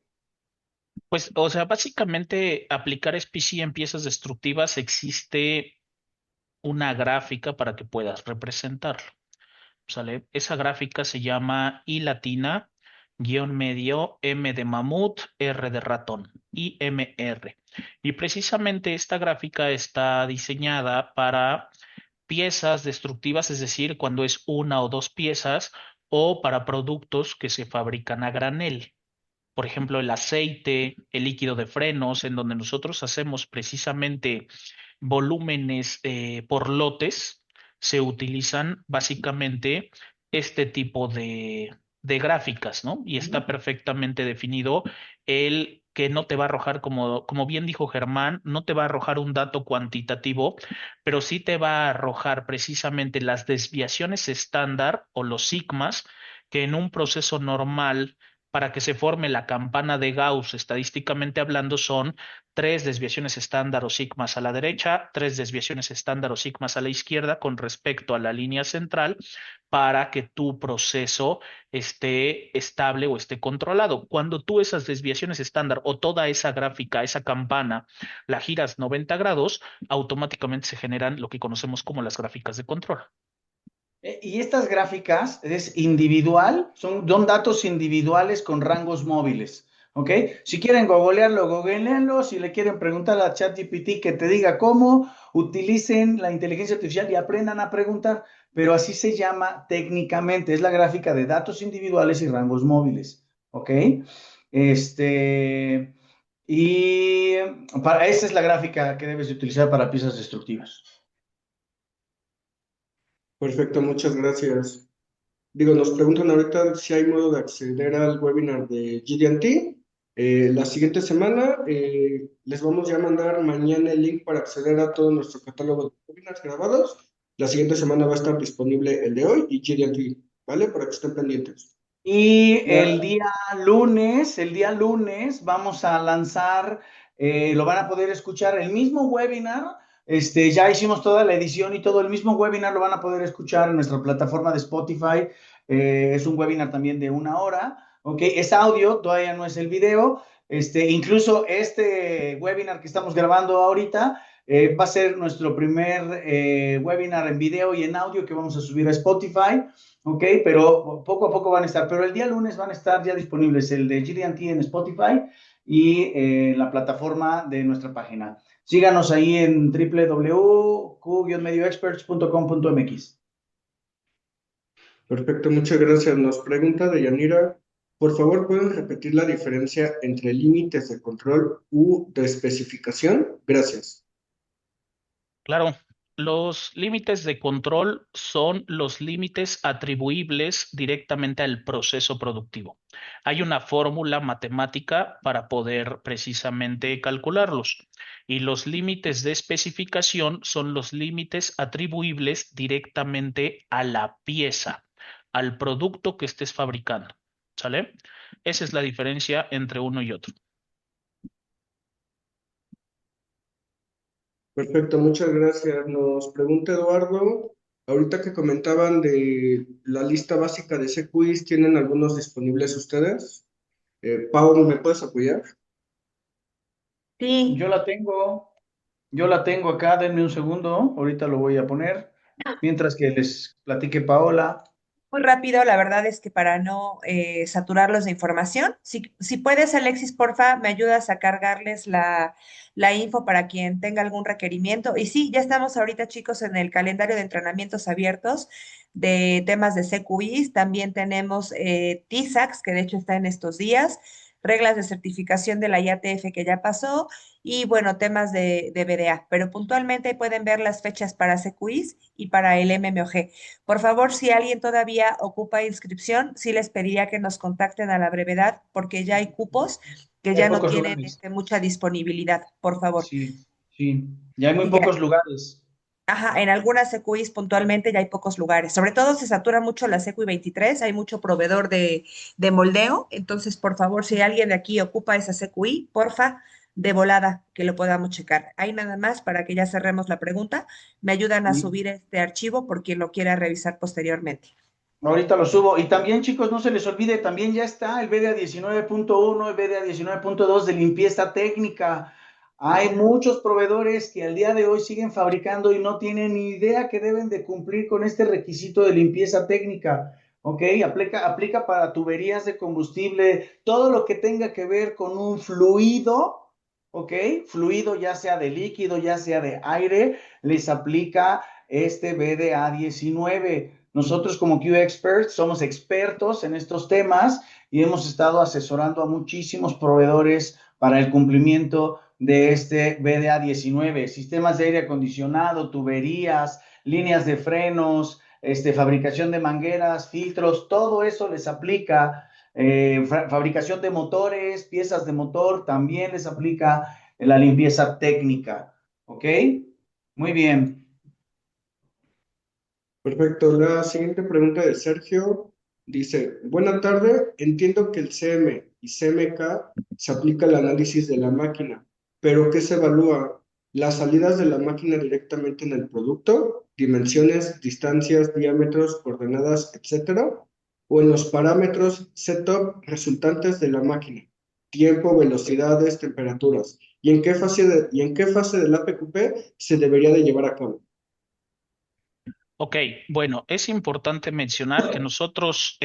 Pues, o sea, básicamente aplicar SPC en piezas destructivas existe una gráfica para que puedas representarlo. ¿Sale? Esa gráfica se llama I latina, guión medio, M de mamut, R de ratón, IMR. Y precisamente esta gráfica está diseñada para piezas destructivas, es decir, cuando es una o dos piezas, o para productos que se fabrican a granel. Por ejemplo, el aceite, el líquido de frenos, en donde nosotros hacemos precisamente volúmenes por lotes, se utilizan básicamente este tipo de gráficas, ¿no? Y está perfectamente definido el que no te va a arrojar, como bien dijo Germán, no te va a arrojar un dato cuantitativo, pero sí te va a arrojar precisamente las desviaciones estándar o los sigmas que en un proceso normal para que se forme la campana de Gauss, estadísticamente hablando, son tres desviaciones estándar o sigmas a la derecha, tres desviaciones estándar o sigmas a la izquierda con respecto a la línea central para que tu proceso esté estable o esté controlado. Cuando tú esas desviaciones estándar o toda esa gráfica, esa campana, la giras 90 grados, automáticamente se generan lo que conocemos como las gráficas de control. Y estas gráficas es individual, son datos individuales con rangos móviles. ¿ok? Si quieren googlearlo, googleenlo. Si le quieren preguntar a ChatGPT que te diga cómo, utilicen la inteligencia artificial y aprendan a preguntar, pero así se llama técnicamente, es la gráfica de datos individuales y rangos móviles, ¿ok? Este, y esa es la gráfica que debes de utilizar para piezas destructivas. Perfecto, muchas gracias. Digo, nos preguntan ahorita si hay modo de acceder al webinar de GD&T. La siguiente semana les vamos ya a mandar mañana el link para acceder a todo nuestro catálogo de webinars grabados. La siguiente semana va a estar disponible el de hoy y GD&T, ¿vale? Para que estén pendientes. Y Ya, el día lunes vamos a lanzar, lo van a poder escuchar el mismo webinar. Ya hicimos toda la edición y todo el mismo webinar lo van a poder escuchar en nuestra plataforma de Spotify. Es un webinar también de 1 hora, ¿ok? Es audio, todavía no es el video. Incluso este webinar que estamos grabando ahorita va a ser nuestro primer webinar en video y en audio que vamos a subir a Spotify. Ok, pero poco a poco van a estar, pero el día lunes van a estar ya disponibles el de GD&T en Spotify y la plataforma de nuestra página. Síganos ahí en www.q-medioexperts.com.mx. perfecto, muchas gracias. Nos pregunta Deyanira, por favor, ¿pueden repetir la diferencia entre límites de control u de especificación? Gracias. Claro, los límites de control son los límites atribuibles directamente al proceso productivo. Hay una fórmula matemática para poder precisamente calcularlos. Y los límites de especificación son los límites atribuibles directamente a la pieza, al producto que estés fabricando. ¿Sale? Esa es la diferencia entre uno y otro. Perfecto, muchas gracias. Nos pregunta Eduardo, ahorita que comentaban de la lista básica de CQIs, ¿tienen algunos disponibles ustedes? Pau, ¿me puedes apoyar? Yo Sí, la tengo, yo la tengo acá, denme un segundo, ahorita lo voy a poner, mientras que les platique Paola. muy rápido, la verdad es que para no saturarlos de información, si puedes, Alexis, porfa, me ayudas a cargarles la info para quien tenga algún requerimiento. Y sí, ya estamos ahorita, chicos, en el calendario de entrenamientos abiertos de temas de CQIs. También tenemos TISAX, que de hecho está en estos días, reglas de certificación de la IATF que ya pasó, y bueno, temas de BDA. Pero puntualmente ahí pueden ver las fechas para CQIs y para el MMOG. Por favor, si alguien todavía ocupa inscripción, sí les pediría que nos contacten a la brevedad porque ya hay cupos que Hay ya no pocos tienen lugares. mucha disponibilidad, por favor. Sí, sí, ya hay muy Y ya, pocos lugares. ajá, en algunas CQIs puntualmente ya hay pocos lugares. Sobre todo se satura mucho la CQI 23, hay mucho proveedor de moldeo. Entonces, por favor, si alguien de aquí ocupa esa CQI, porfa, de volada, que lo podamos checar. Ahí nada más para que ya cerremos la pregunta. Me ayudan a Sí. subir este archivo por quien lo quiera revisar posteriormente. Ahorita lo subo. Y también, chicos, no se les olvide, también ya está el BDA 19.1, el BDA 19.2 de limpieza técnica. Hay muchos proveedores que al día de hoy siguen fabricando y no tienen ni idea que deben de cumplir con este requisito de limpieza técnica. ¿Ok? Aplica para tuberías de combustible, todo lo que tenga que ver con un fluido, ¿ok? Fluido ya sea de líquido, ya sea de aire, les aplica este BDA 19. Nosotros como Q Experts somos expertos en estos temas y hemos estado asesorando a muchísimos proveedores para el cumplimiento de este BDA 19, sistemas de aire acondicionado, tuberías, líneas de frenos, fabricación de mangueras, filtros, todo eso les aplica. Fabricación de motores, piezas de motor, también les aplica la limpieza técnica. ¿Ok? Muy bien. Perfecto. La siguiente pregunta de Sergio dice, buena tarde, entiendo que el CM y CMK se aplica al análisis de la máquina, pero ¿qué se evalúa? ¿Las salidas de la máquina directamente en el producto? ¿Dimensiones, distancias, diámetros, coordenadas, etcétera? ¿O en los parámetros setup resultantes de la máquina? Tiempo, velocidades, temperaturas. ¿Y en qué fase del APQP se debería de llevar a cabo? Ok, bueno, es importante mencionar que nosotros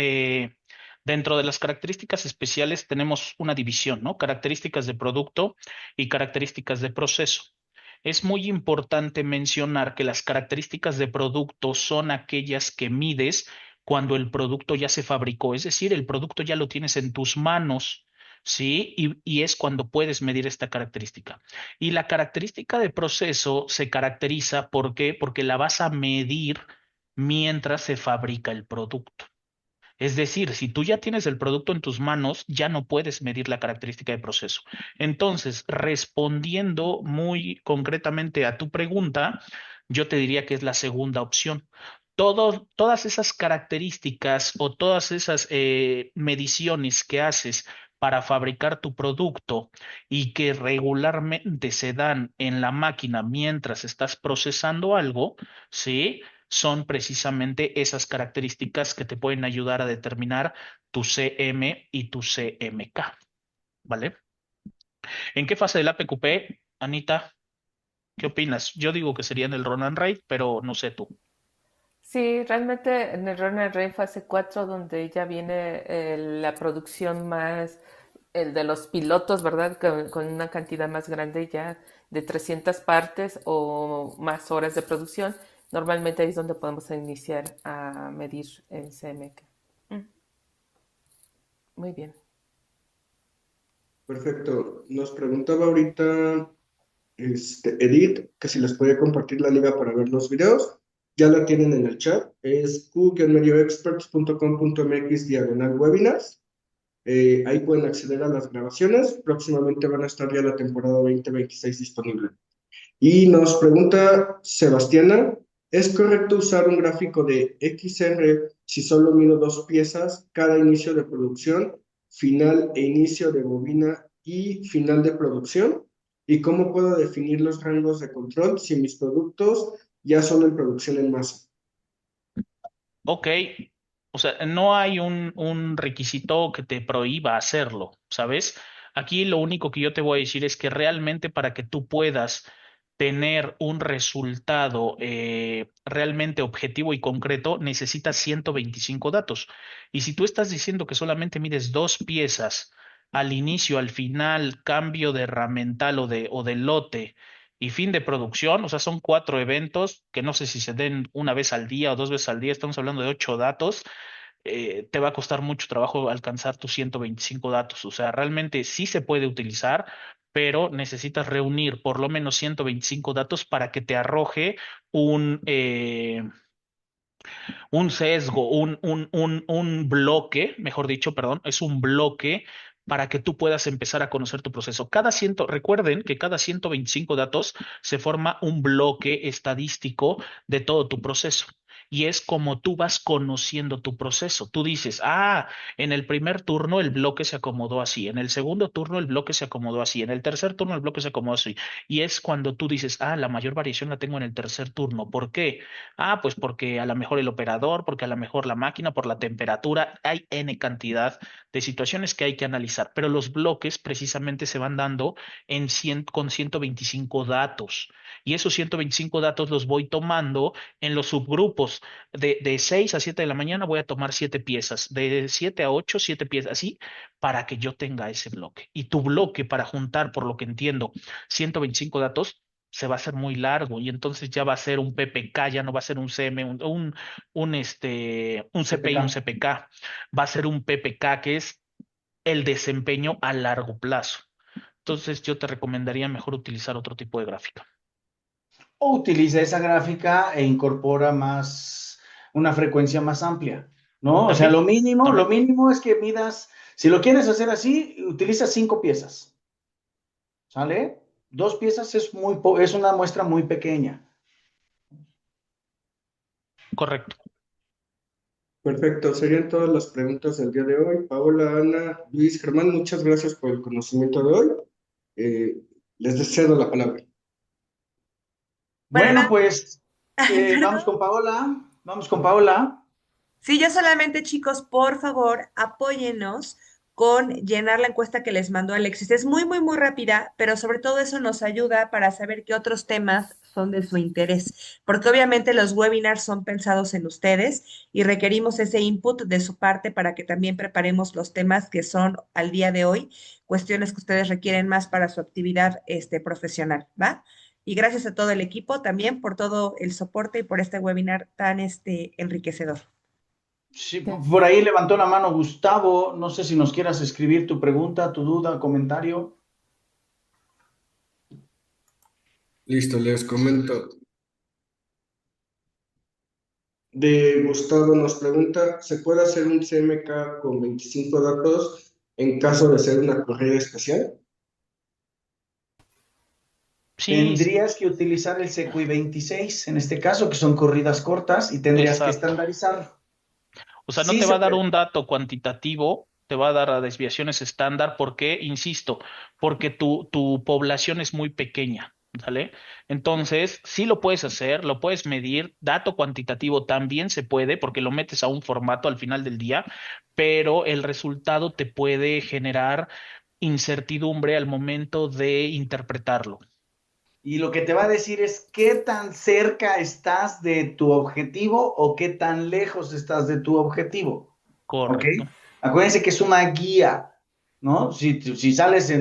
Dentro de las características especiales tenemos una división, ¿no? Características de producto y características de proceso. Es muy importante mencionar que las características de producto son aquellas que mides cuando el producto ya se fabricó, es decir, el producto ya lo tienes en tus manos, ¿sí? Y es cuando puedes medir esta característica. Y la característica de proceso se caracteriza, ¿por qué? Porque la vas a medir mientras se fabrica el producto. Es decir, si tú ya tienes el producto en tus manos, ya no puedes medir la característica de proceso. Entonces, respondiendo muy concretamente a tu pregunta, yo te diría que es la segunda opción. Todas esas características o todas esas mediciones que haces para fabricar tu producto y que regularmente se dan en la máquina mientras estás procesando algo, ¿sí? Son precisamente esas características que te pueden ayudar a determinar tu CM y tu CMK, ¿vale? ¿En qué fase del APQP, Anita? ¿Qué opinas? Yo digo que sería en el run and rate, pero no sé tú. Sí, realmente en el Runner Rain fase 4 donde ya viene la producción más, el de los pilotos, ¿verdad? Con una cantidad más grande ya de 300 partes o más horas de producción, normalmente ahí es donde podemos iniciar a medir el CMK. Muy bien. Perfecto. Nos preguntaba ahorita Edith que si les puede compartir la liga para ver los videos. Ya la tienen en el chat. Es q-medioexperts.com.mx/webinars. Ahí pueden acceder a las grabaciones. Próximamente van a estar ya la temporada 2026 disponible. Y nos pregunta Sebastiana, ¿es correcto usar un gráfico de XR si solo mido dos piezas, cada inicio de producción, final e inicio de bobina y final de producción? ¿Y cómo puedo definir los rangos de control si mis productos ya son en producción en masa? Ok, o sea, no hay un requisito que te prohíba hacerlo, ¿sabes? Aquí lo único que yo te voy a decir es que realmente para que tú puedas tener un resultado realmente objetivo y concreto, necesitas 125 datos. Y si tú estás diciendo que solamente mides dos piezas al inicio, al final, cambio de herramental o de lote, y fin de producción, o sea, son 4 eventos que no sé si se den una vez al día o 2 veces al día, estamos hablando de 8 datos, te va a costar mucho trabajo alcanzar tus 125 datos, o sea, realmente sí se puede utilizar, pero necesitas reunir por lo menos 125 datos para que te arroje un sesgo, un bloque, mejor dicho, perdón, es un bloque para que tú puedas empezar a conocer tu proceso. Recuerden que cada 125 datos se forma un bloque estadístico de todo tu proceso. Y es como tú vas conociendo tu proceso. Tú dices, en el primer turno el bloque se acomodó así, en el segundo turno el bloque se acomodó así, en el tercer turno el bloque se acomodó así. Y es cuando tú dices, la mayor variación la tengo en el tercer turno. ¿Por qué? Pues porque a lo mejor el operador, porque a lo mejor la máquina, por la temperatura, hay N cantidad de situaciones que hay que analizar, pero los bloques precisamente se van dando con 125 datos y esos 125 datos los voy tomando en los subgrupos. De 6 a 7 de la mañana voy a tomar 7 piezas, de 7 a 8, 7 piezas, así para que yo tenga ese bloque. Y tu bloque para juntar, por lo que entiendo, 125 datos se va a hacer muy largo y entonces ya va a ser un PPK, ya no va a ser un CM, un CP y un CPK. CPK, va a ser un PPK que es el desempeño a largo plazo. Entonces yo te recomendaría mejor utilizar otro tipo de gráfica. O utiliza esa gráfica e incorpora más, una frecuencia más amplia, ¿no? O sea, También, lo también. mínimo es que midas, si lo quieres hacer así, utiliza 5 piezas, ¿sale? 2 piezas es una muestra muy pequeña. Correcto. Perfecto, serían todas las preguntas del día de hoy. Paola, Ana, Luis, Germán, muchas gracias por el conocimiento de hoy. Eh, Les deseo la palabra. Bueno, Bueno, pues vamos perdón. con Paola, vamos con Paola. Sí, yo solamente, chicos, por favor, apóyennos con llenar la encuesta que les mandó Alexis. Es muy, muy, muy rápida, pero sobre todo eso nos ayuda para saber qué otros temas son de su interés, porque obviamente los webinars son pensados en ustedes y requerimos ese input de su parte para que también preparemos los temas que son al día de hoy, cuestiones que ustedes requieren más para su actividad profesional, ¿va? Y gracias a todo el equipo también por todo el soporte y por este webinar tan enriquecedor. Sí, Sí. por ahí levantó la mano Gustavo. No sé si nos quieras escribir tu pregunta, tu duda, comentario. Listo, les comento. De Gustavo nos pregunta, ¿se puede hacer un CMK con 25 datos en caso de ser una corrida especial? Sí, Tendrías que utilizar el CQI 26, en este caso, que son corridas cortas, y tendrías que exacto. estandarizar. O sea, no Sí te se va a dar puede. un dato cuantitativo, te va a dar a desviaciones estándar. ¿Por qué? Insisto, porque tu población es muy pequeña, ¿sale? Entonces, sí lo puedes hacer, lo puedes medir. Dato cuantitativo también se puede porque lo metes a un formato al final del día, pero el resultado te puede generar incertidumbre al momento de interpretarlo. Y lo que te va a decir es qué tan cerca estás de tu objetivo o qué tan lejos estás de tu objetivo. ¿Ok? Correcto. Acuérdense que es una guía, ¿no? Si sales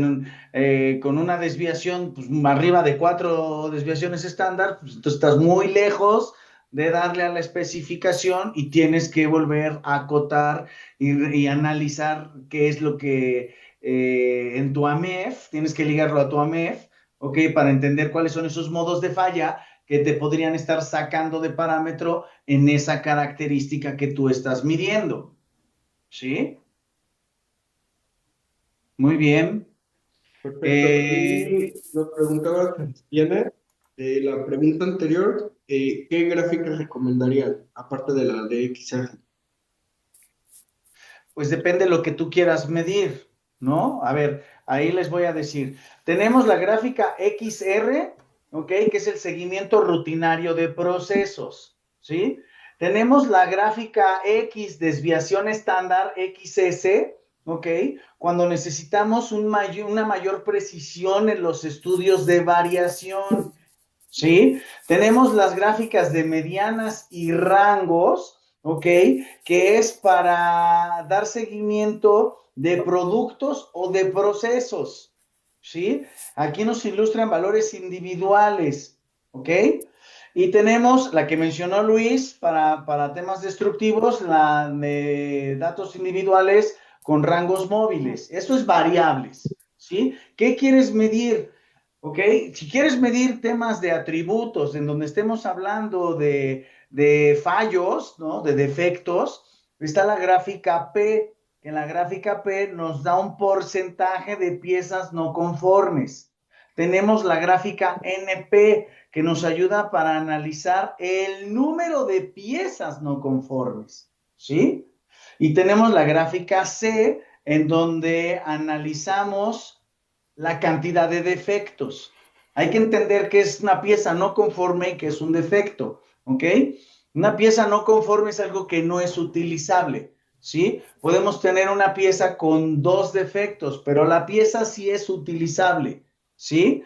con una desviación pues, arriba de 4 desviaciones estándar, pues entonces estás muy lejos de darle a la especificación y tienes que volver a acotar y analizar qué es lo que en tu AMEF, tienes que ligarlo a tu AMEF, ¿ok? Para entender cuáles son esos modos de falla que te podrían estar sacando de parámetro en esa característica que tú estás midiendo. ¿Sí? Muy bien. Perfecto. Eh, Y nos preguntaba, ¿tiene la pregunta anterior, qué gráfica recomendarían, aparte de la de XR? pues depende de lo que tú quieras medir, ¿no? A ver, ahí les voy a decir. Tenemos la gráfica XR, ¿ok? Que es el seguimiento rutinario de procesos, ¿sí? Tenemos la gráfica X, desviación estándar, XS, ¿ok? Cuando necesitamos una mayor precisión en los estudios de variación. ¿Sí? Tenemos las gráficas de medianas y rangos, ¿ok? Que es para dar seguimiento de productos o de procesos, ¿sí? Aquí nos ilustran valores individuales, ¿ok? Y tenemos la que mencionó Luis para temas destructivos, la de datos individuales con rangos móviles. Eso es variables, ¿sí? ¿Qué quieres medir? ¿Ok? Si quieres medir temas de atributos en donde estemos hablando de fallos, ¿no? De defectos, está la gráfica P. En la gráfica P nos da un porcentaje de piezas no conformes. Tenemos la gráfica NP que nos ayuda para analizar el número de piezas no conformes, ¿sí? Y tenemos la gráfica C en donde analizamos la cantidad de defectos. Hay que entender que es una pieza no conforme y que es un defecto, ¿ok? Una pieza no conforme es algo que no es utilizable, ¿sí? Podemos tener una pieza con 2 defectos, pero la pieza sí es utilizable, ¿sí?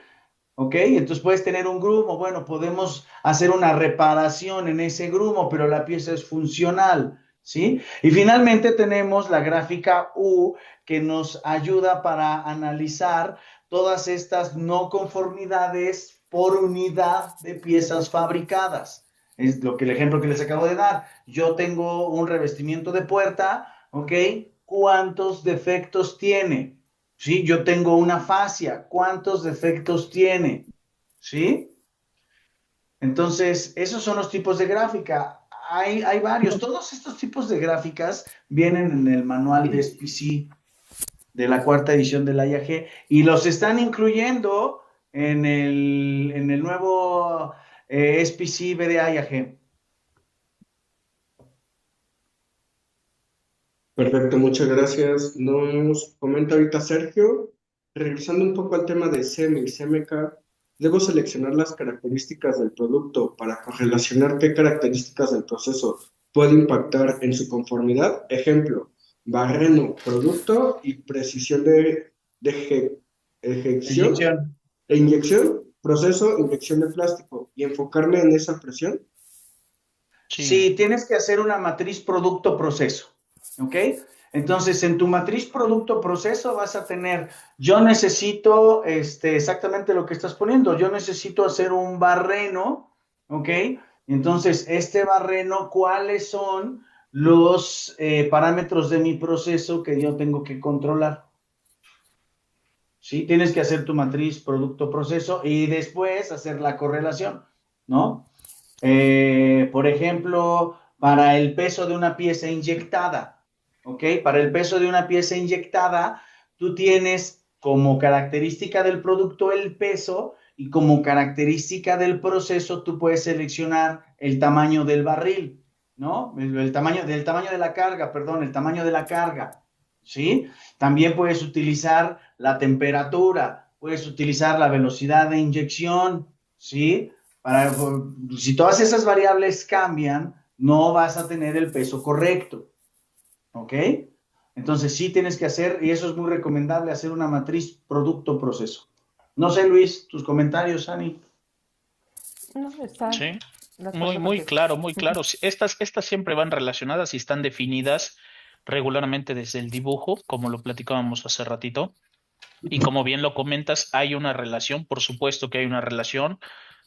¿Ok? Entonces puedes tener un grumo, bueno, podemos hacer una reparación en ese grumo, pero la pieza es funcional, ¿sí? Y finalmente tenemos la gráfica U que nos ayuda para analizar todas estas no conformidades por unidad de piezas fabricadas. Es lo que el ejemplo que les acabo de dar. Yo tengo un revestimiento de puerta, ¿ok? ¿Cuántos defectos tiene? ¿Sí? Yo tengo una fascia, ¿cuántos defectos tiene? ¿Sí? Entonces, esos son los tipos de gráfica. Hay varios. Todos estos tipos de gráficas vienen en el manual de SPC de la 4ª edición de la IAG y los están incluyendo en el nuevo SPC BDA IAG. Perfecto, muchas gracias. Nos comenta ahorita Sergio, regresando un poco al tema de SEM y CMK, debo seleccionar las características del producto para correlacionar qué características del proceso puede impactar en su conformidad. Ejemplo, barreno, producto y precisión de ejecución Inyección. e inyección. proceso, inyección de plástico y enfocarme en esa presión. Sí, tienes que hacer una matriz producto-proceso, ¿ok? Entonces, en tu matriz producto-proceso vas a tener, yo necesito, exactamente lo que estás poniendo, yo necesito hacer un barreno, ¿ok? Entonces, este barreno, ¿cuáles son los parámetros de mi proceso que yo tengo que controlar? Sí, tienes que hacer tu matriz producto-proceso y después hacer la correlación, ¿no? Por ejemplo, para el peso de una pieza inyectada, ¿ok? Para el peso de una pieza inyectada, tú tienes como característica del producto el peso y como característica del proceso tú puedes seleccionar el tamaño del barril, ¿no? El tamaño de la carga, perdón, el tamaño de la carga, ¿sí? También puedes utilizar la temperatura, puedes utilizar la velocidad de inyección, ¿sí? Si todas esas variables cambian, no vas a tener el peso correcto, ¿ok? Entonces sí tienes que hacer, y eso es muy recomendable, hacer una matriz producto-proceso. No sé, Luis, tus comentarios, Ani. No, está Sí, de muy, acuerdo muy contigo. claro, muy claro. Sí, estas siempre van relacionadas y están definidas regularmente desde el dibujo, como lo platicábamos hace ratito. Y como bien lo comentas, hay una relación, por supuesto que hay una relación,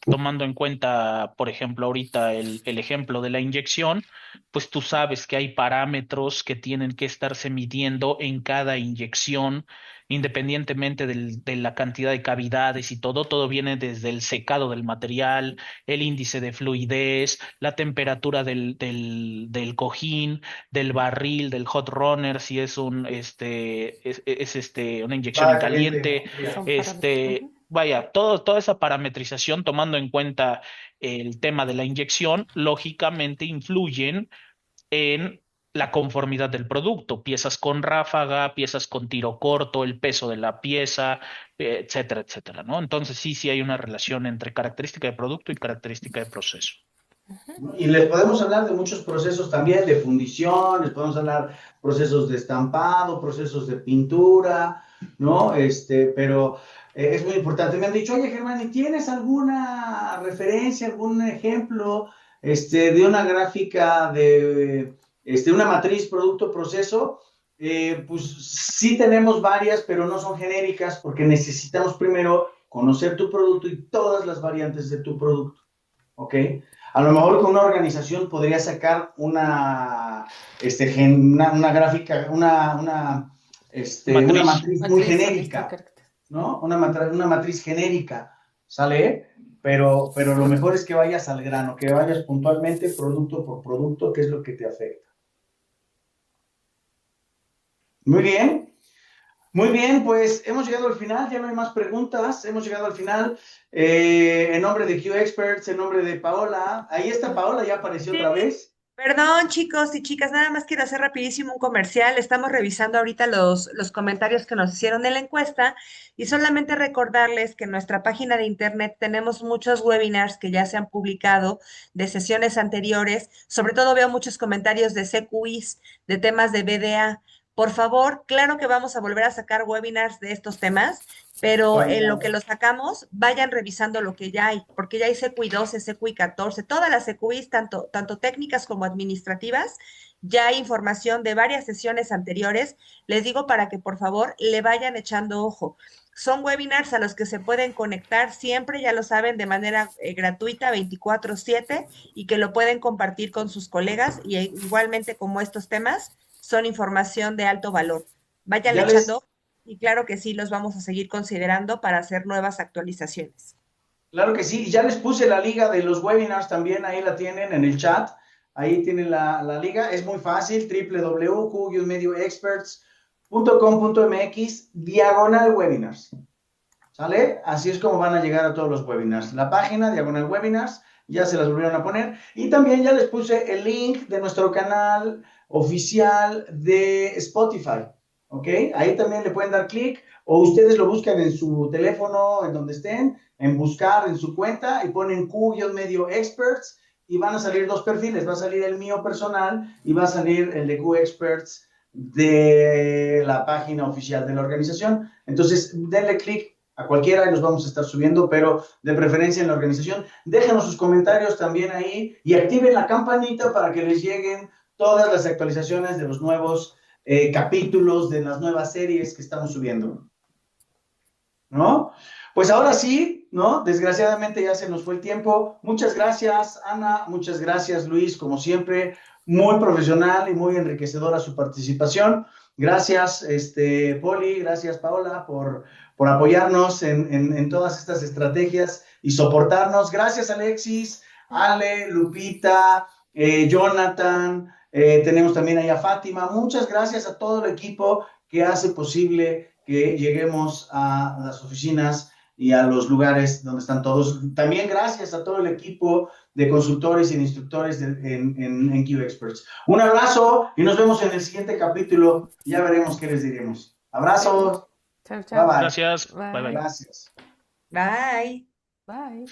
tomando en cuenta, por ejemplo, ahorita el ejemplo de la inyección, pues tú sabes que hay parámetros que tienen que estarse midiendo en cada inyección, independientemente de la cantidad de cavidades y todo viene desde el secado del material, el índice de fluidez, la temperatura del cojín, del barril, del hot runner, si es una inyección en Va caliente, caliente, fría. Son parámetros. vaya, toda esa parametrización, tomando en cuenta el tema de la inyección, lógicamente influyen en la conformidad del producto, piezas con ráfaga, piezas con tiro corto, el peso de la pieza, etcétera, etcétera, ¿no? Entonces sí hay una relación entre característica de producto y característica de proceso. Y les podemos hablar de muchos procesos también, de fundición, les podemos hablar procesos de estampado, procesos de pintura, ¿no? Pero es muy importante. Me han dicho, oye, Germán, ¿y tienes alguna referencia, algún ejemplo, de una gráfica de, una matriz producto-proceso? Pues sí tenemos varias, pero no son genéricas porque necesitamos primero conocer tu producto y todas las variantes de tu producto, ¿ok? A lo mejor con una organización podría sacar una gráfica, una Matriz. matriz muy Matriz holística. genérica, ¿no? Una matriz genérica, ¿sale? Pero lo mejor es que vayas al grano, que vayas puntualmente producto por producto, que es lo que te afecta. Muy bien. Muy bien, pues hemos llegado al final, ya no hay más preguntas, hemos llegado al final. En nombre de Q Experts, en nombre de Paola, ahí está Paola, ya apareció otra vez. Perdón, chicos y chicas, nada más quiero hacer rapidísimo un comercial. Estamos revisando ahorita los comentarios que nos hicieron en la encuesta y solamente recordarles que en nuestra página de internet tenemos muchos webinars que ya se han publicado de sesiones anteriores. Sobre todo veo muchos comentarios de CQIs, de temas de BDA. Por favor, claro que vamos a volver a sacar webinars de estos temas, pero en lo que los sacamos, vayan revisando lo que ya hay, porque ya hay CQI 12, CQI 14, todas las CQIs, tanto técnicas como administrativas, ya hay información de varias sesiones anteriores. Les digo para que por favor le vayan echando ojo. Son webinars a los que se pueden conectar siempre, ya lo saben, de manera gratuita, 24/7, y que lo pueden compartir con sus colegas, y igualmente como estos temas son información de alto valor. Vayan echando y claro que sí, los vamos a seguir considerando para hacer nuevas actualizaciones. Claro que sí, ya les puse la liga de los webinars también, ahí la tienen en el chat, ahí tienen la liga, es muy fácil, www.medioexperts.com.mx/webinars, ¿sale? Así es como van a llegar a todos los webinars. La página, diagonal webinars, ya se las volvieron a poner, y también ya les puse el link de nuestro canal oficial de Spotify, ¿ok? Ahí también le pueden dar clic, o ustedes lo buscan en su teléfono, en donde estén, en buscar en su cuenta, y ponen Q-medio experts, y van a salir dos perfiles, va a salir el mío personal, y va a salir el de Q Experts de la página oficial de la organización. Entonces, denle clic a cualquiera y los vamos a estar subiendo, pero de preferencia en la organización. Déjenos sus comentarios también ahí y activen la campanita para que les lleguen todas las actualizaciones de los nuevos capítulos, de las nuevas series que estamos subiendo, ¿no? Pues ahora sí, ¿no? Desgraciadamente ya se nos fue el tiempo. Muchas gracias, Ana. Muchas gracias, Luis, como siempre. Muy profesional y muy enriquecedora su participación. Gracias, Poli. Gracias, Paola, por apoyarnos en todas estas estrategias y soportarnos. Gracias, Alexis, Ale, Lupita, Jonathan. Tenemos también ahí a Fátima. Muchas gracias a todo el equipo que hace posible que lleguemos a las oficinas y a los lugares donde están todos. También gracias a todo el equipo de consultores y de instructores en Q Experts. Un abrazo y nos vemos en el siguiente capítulo. Ya veremos qué les diremos. Abrazos. Chao, chao. Bye, bye. Gracias. Bye. Bye, bye. Gracias. Bye. Bye.